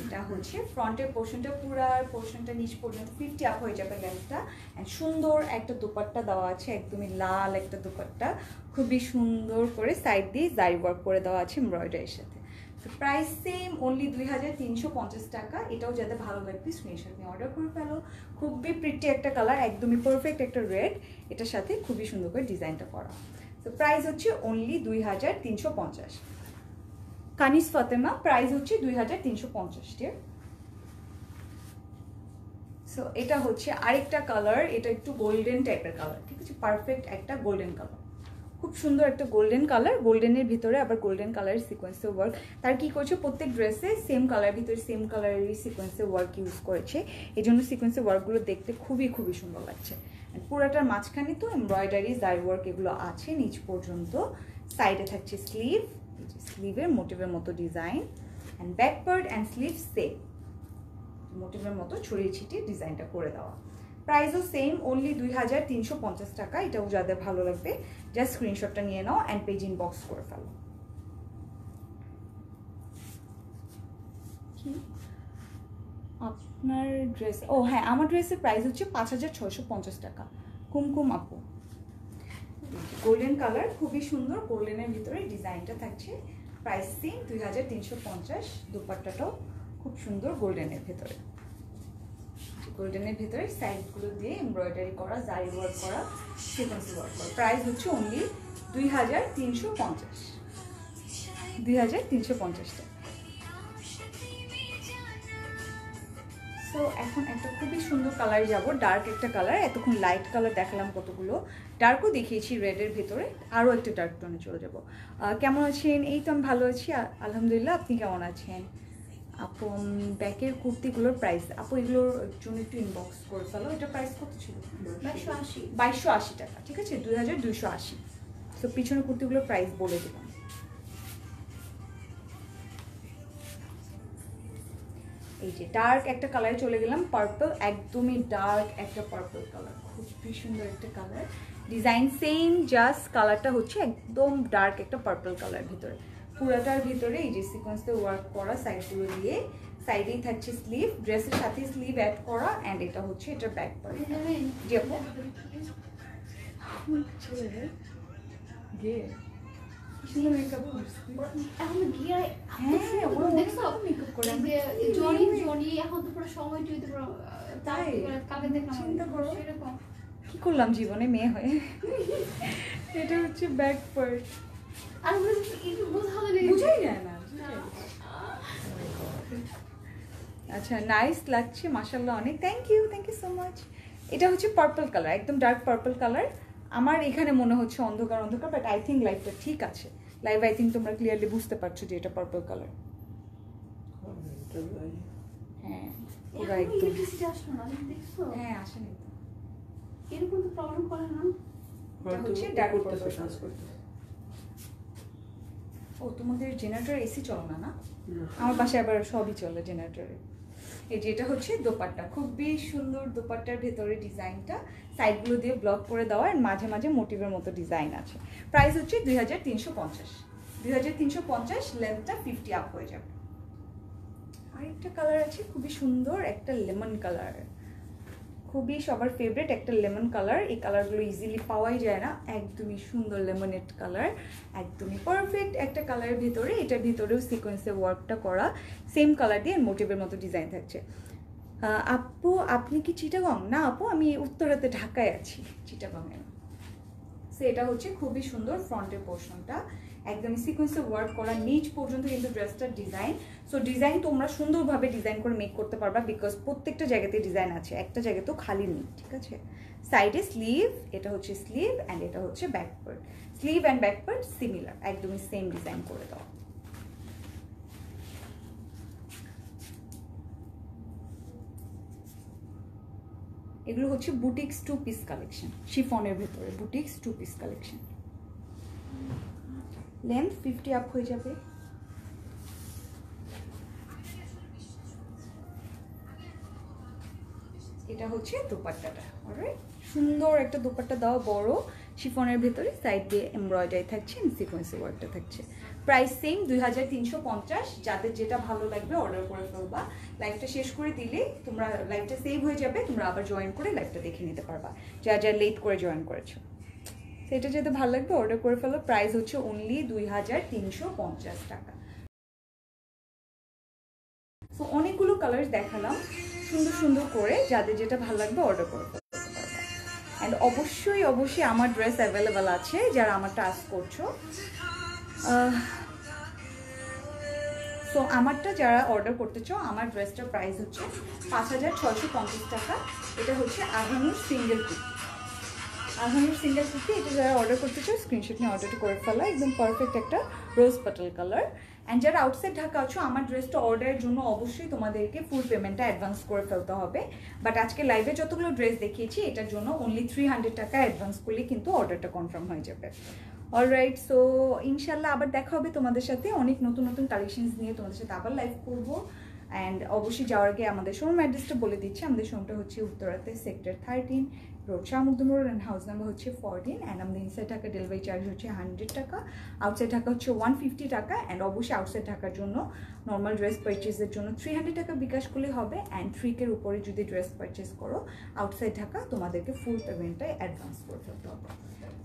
এটা হচ্ছে ফ্রন্টের পোর্শনটা, পুরো পোর্শনটা নিচ পর্যন্ত 50 আপ হয়ে যাবে লেন্থটা, অ্যান্ড সুন্দর একটা দোপাট্টা দেওয়া আছে, একদমই লাল একটা দোপাট্টা, খুবই সুন্দর করে সাইড দিয়ে জারি ওয়ার্ক করে দেওয়া আছে এমব্রয়ডারির সাথে। তো প্রাইস সেম অনলি 2350 টাকা। এটাও যাতে ভালো লাগবে স্ক্রিনশট নিয়ে অর্ডার করে ফেলো। খুবই প্রিটি একটা কালার, একদমই পারফেক্ট একটা রেড, এটার সাথে খুবই সুন্দর করে ডিজাইনটা করা। তো প্রাইস হচ্ছে অনলি 2350। কানিস ফাতেমা, প্রাইস হচ্ছে 2350। সো এটা হচ্ছে আরেকটা কালার, এটা একটু গোল্ডেন টাইপের কালার, ঠিক আছে, পারফেক্ট একটা গোল্ডেন কালার, খুব সুন্দর একটা গোল্ডেন কালার, গোল্ডেনের ভিতরে আবার গোল্ডেন কালারের সিকোয়েন্সের ওয়ার্ক। তার কি করছে, প্রত্যেক ড্রেসে সেম কালার ভিতরে সেম কালারেরই সিকোয়েন্সের ওয়ার্ক ইউজ করেছে, এই জন্য সিকোয়েন্সের ওয়ার্কগুলো দেখতে খুবই খুবই সুন্দর লাগছে। পুরাটার মাঝখানে তো এমব্রয়ডারি জারি ওয়ার্ক এগুলো আছে নিচ পর্যন্ত। সাইডে থাকছে স্লিভ, স্লিভের মোটিভের মতো design, and back part and sleeve same মোটিভের মতো ছড়িয়ে ছিটিয়ে ডিজাইনটা করে দেওয়া। প্রাইসও সেম অনলি 2350 টাকা। এটাও যাদের ভালো লাগবে জাস্ট স্ক্রিনশটটা নিয়ে নাও অ্যান্ড পেজ ইনবক্স করে ফেলো। আপনার ড্রেস, ও হ্যাঁ, আমার ড্রেসের প্রাইস হচ্ছে 5650 টাকা। কুমকুম আপু, গোল্ডেন কালার, খুবই সুন্দর, গোল্ডেনের ভিতরে ডিজাইনটা থাকছে, প্রাইস সেম 2350। দুপাট্টাটাও খুব সুন্দর গোল্ডেনের ভেতরে, গোল্ডেনের ভেতরে সাইডগুলো দিয়ে এমব্রয়ডারি করা, জারি ওয়ার্ক করা, সিকোয়েন্স ওয়ার্ক করা। প্রাইস হচ্ছে অনলি 2350, 2350 টাকা। সো এখন একটা খুবই সুন্দর কালার যাব, ডার্ক একটা কালার। এতক্ষণ লাইট কালার দেখালাম কতগুলো, ডার্কও দেখিয়েছি রেডের ভেতরে, আরও একটা ডার্ক টোনে চলে যাব। কেমন আছেন? এই তো আমি ভালো আছি আলহামদুলিল্লাহ, আপনি কেমন আছেন? আপু ব্যাকের কুর্তিগুলোর প্রাইস, আপু এগুলোর জন্য একটু ইনবক্স করে ফেলো। এটা প্রাইস কত ছিল? 2280 টাকা, ঠিক আছে, 2280। তো পিছনের কুর্তিগুলোর প্রাইস বলে দিলাম। এই যে ডার্ক একটা কালারে চলে গেলাম, পার্পল, একদমই ডার্ক একটা পার্পল কালার, খুবই সুন্দর একটা কালার, ডিজাইন সেম, জাস্ট কালারটা হচ্ছে একদম ডার্ক একটা পার্পল কালার ভিতরে। পুরাটার ভিতরে এই যে সিকোয়েন্সে ওয়ার্ক করা সাইডগুলো দিয়ে সাইডেই থাকছে স্লিভ, ড্রেসের সাথে স্লিভ অ্যাড করা, অ্যান্ড এটা হচ্ছে এটার ব্যাক পার্ট। জি আপু মেকআপ করছি এখন গিয়ে হ্যাঁ ওরা দেখছো মেকআপ করে জনি জনি এখন তো পুরো সময় টুইতে পুরো তাই কালে দেখলাম চিন্তা করো সেরকম কি করলাম জীবনে মেয়ে হয়ে। এটা হচ্ছে ব্যাক পার্ট, আর একটু বোঝাবে না, বুঝাই যায় না। আচ্ছা নাইস লাগছে মাশাআল্লাহ অনেক, থ্যাংক ইউ সো মাচ। এটা হচ্ছে পার্পল কালার, একদম ডার্ক পার্পল কালার। আমার এখানে মনে হচ্ছে অন্ধকার অন্ধকার, বাট আই থিঙ্ক লাইটটা ঠিক আছে। লাইভ আই থিঙ্ক তোমরা ক্লিয়ারলি বুঝতে পারছো যে এটা পার্পল কালার। হ্যাঁ পুরো একদম ইলেকট্রিসিটি আসলো না, দেখছো? হ্যাঁ আসেনি তো। এরকম তো প্রবলেম করে না। এটা হচ্ছে ডার্ক পার্পল কালার। ও তোমাদের জেনারেটর এসি চলে না? না আমার বাসায় আবার সবই চলে জেনারেটরে। এই যে এটা হচ্ছে দোপাট্টা, খুবই সুন্দর দোপাট্টার ভেতরে ডিজাইনটা, সাইডগুলো দিয়ে ব্লক করে দেওয়া, আর মাঝে মাঝে মোটিভের মতো ডিজাইন আছে। প্রাইস হচ্ছে 2350, 2350, লেন্থটা 50 আপ হয়ে যাবে। আরেকটা কালার আছে খুবই সুন্দর, একটা লেমন কালার, খুবই সবার ফেভারিট একটা লেমন কালার। এই কালারগুলো ইজিলি পাওয়াই যায় না, একদমই সুন্দর লেমনেড কালার, একদমই পারফেক্ট একটা কালারের ভিতরে। এটার ভিতরেও সিকোয়েন্সে ওয়ার্কটা করা, সেম কালার দিয়ে মোটিভের মতো ডিজাইন থাকছে। আপু আপনি কি চিটাগং? না আপু আমি উত্তরাতে ঢাকায় আছি, চিটাগংয়ে না। সো এটা হচ্ছে খুবই সুন্দর ফ্রন্টের পোর্শনটা, একদমই সিকোয়েন্সে ওয়ার্ক করা, নিচ পর্যন্ত কিন্তু ড্রেসটার ডিজাইন। সো ডিজাইন তোমরা সুন্দরভাবে ডিজাইন করে মেক করতে পারবা, বিকজ প্রত্যেকটা জায়গাতে ডিজাইন আছে, একটা জায়গায় তো খালি নেই, ঠিক আছে? সাইডে স্লিভ, এটা হচ্ছে স্লিভ, অ্যান্ড এটা হচ্ছে back part. Sleeve and back part similar, একদমই সেম ডিজাইন করে দাও। এগুলো হচ্ছে বুটিক্স 2 পিস কালেকশন, শিফনের ভিতরে boutiques 2 piece collection. Length 50 up হয়ে যাবে। এটা হচ্ছে দোপাট্টাটা, অলরাইট সুন্দর একটা দোপাট্টা দেওয়া, বড় শিফনের ভেতরে, সাইড দিয়ে এমব্রয়ডারি থাকছে, সিকোয়েন্সি ওয়ার্কটা থাকছে। Price same 2350। যাদের যেটা ভালো লাগবে অর্ডার করে ফেলবা। লাইভটা শেষ করে দিলে তোমরা লাইভটা সেভ হয়ে যাবে, তোমরা আবার জয়েন করে লাইভটা দেখে নিতে পারবা, যা যা লেট করে জয়েন করেছো। সেটা যেতে ভালো লাগবে অর্ডার করে ফেলো। প্রাইস হচ্ছে অনলি 2350 টাকা। সো অনেকগুলো কালার দেখালাম সুন্দর সুন্দর করে, যাদের যেটা ভালো লাগবে অর্ডার করে ফেলতে পারবা। অ্যান্ড অবশ্যই অবশ্যই আমার ড্রেস অ্যাভেলেবেল আছে, যারা আমারটা আস্ক করছো। সো আমারটা যারা অর্ডার করতে চাও, আমার ড্রেসটার প্রাইস হচ্ছে 5650 টাকা। এটা হচ্ছে আহানুর সিঙ্গেল কুর্তি, আহানুর সিঙ্গেল কুর্তি। এটা যারা অর্ডার করতে চাও স্ক্রিনশট নিয়ে অর্ডারটা করে ফেলা, একদম পারফেক্ট একটা রোজ পাটাল কালার। অ্যান্ড যারা আউটসাইড ঢাকা আছো, আমার ড্রেসটা অর্ডারের জন্য অবশ্যই তোমাদেরকে ফুল পেমেন্টটা অ্যাডভান্স করে ফেলতে হবে। বাট আজকে লাইভে যতগুলো ড্রেস দেখিয়েছি এটার জন্য অনলি 300 টাকা অ্যাডভান্স করলে কিন্তু অর্ডারটা কনফার্ম হয়ে যাবে। অলরাইট, সো ইনশাল্লাহ আবার দেখা হবে তোমাদের সাথে অনেক নতুন নতুন কালেকশনস নিয়ে, তোমাদের সাথে আবার লাইভ করবো। অ্যান্ড অবশ্যই যাওয়ার আগে আমাদের শোরুম অ্যাড্রেসটা বলে দিচ্ছি। আমাদের শোরুমটা হচ্ছে উত্তরাতে, sector 13, road Shah Makhdum road, and house number হচ্ছে 14। অ্যান্ড আমাদের ইনসাইড ঢাকা ডেলিভারি চার্জ হচ্ছে 100 টাকা, আউটসাইড ঢাকা হচ্ছে 150 টাকা। অ্যান্ড অবশ্যই আউটসাইড ঢাকার জন্য নর্মাল ড্রেস পারচেজের জন্য 300 টাকা বিকাশ করলে হবে। অ্যান্ড 3K উপরে যদি ড্রেস পারচেজ করো আউটসাইড ঢাকা, তোমাদেরকে ফুল পেমেন্টটাই অ্যাডভান্স করে ফেলতে হবে।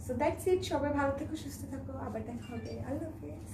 সো দ্যাটস ইট, সবাই ভালো থেকো, সুস্থ থাকো, আবার দেখা হবে, আল্লাহ হাফেজ।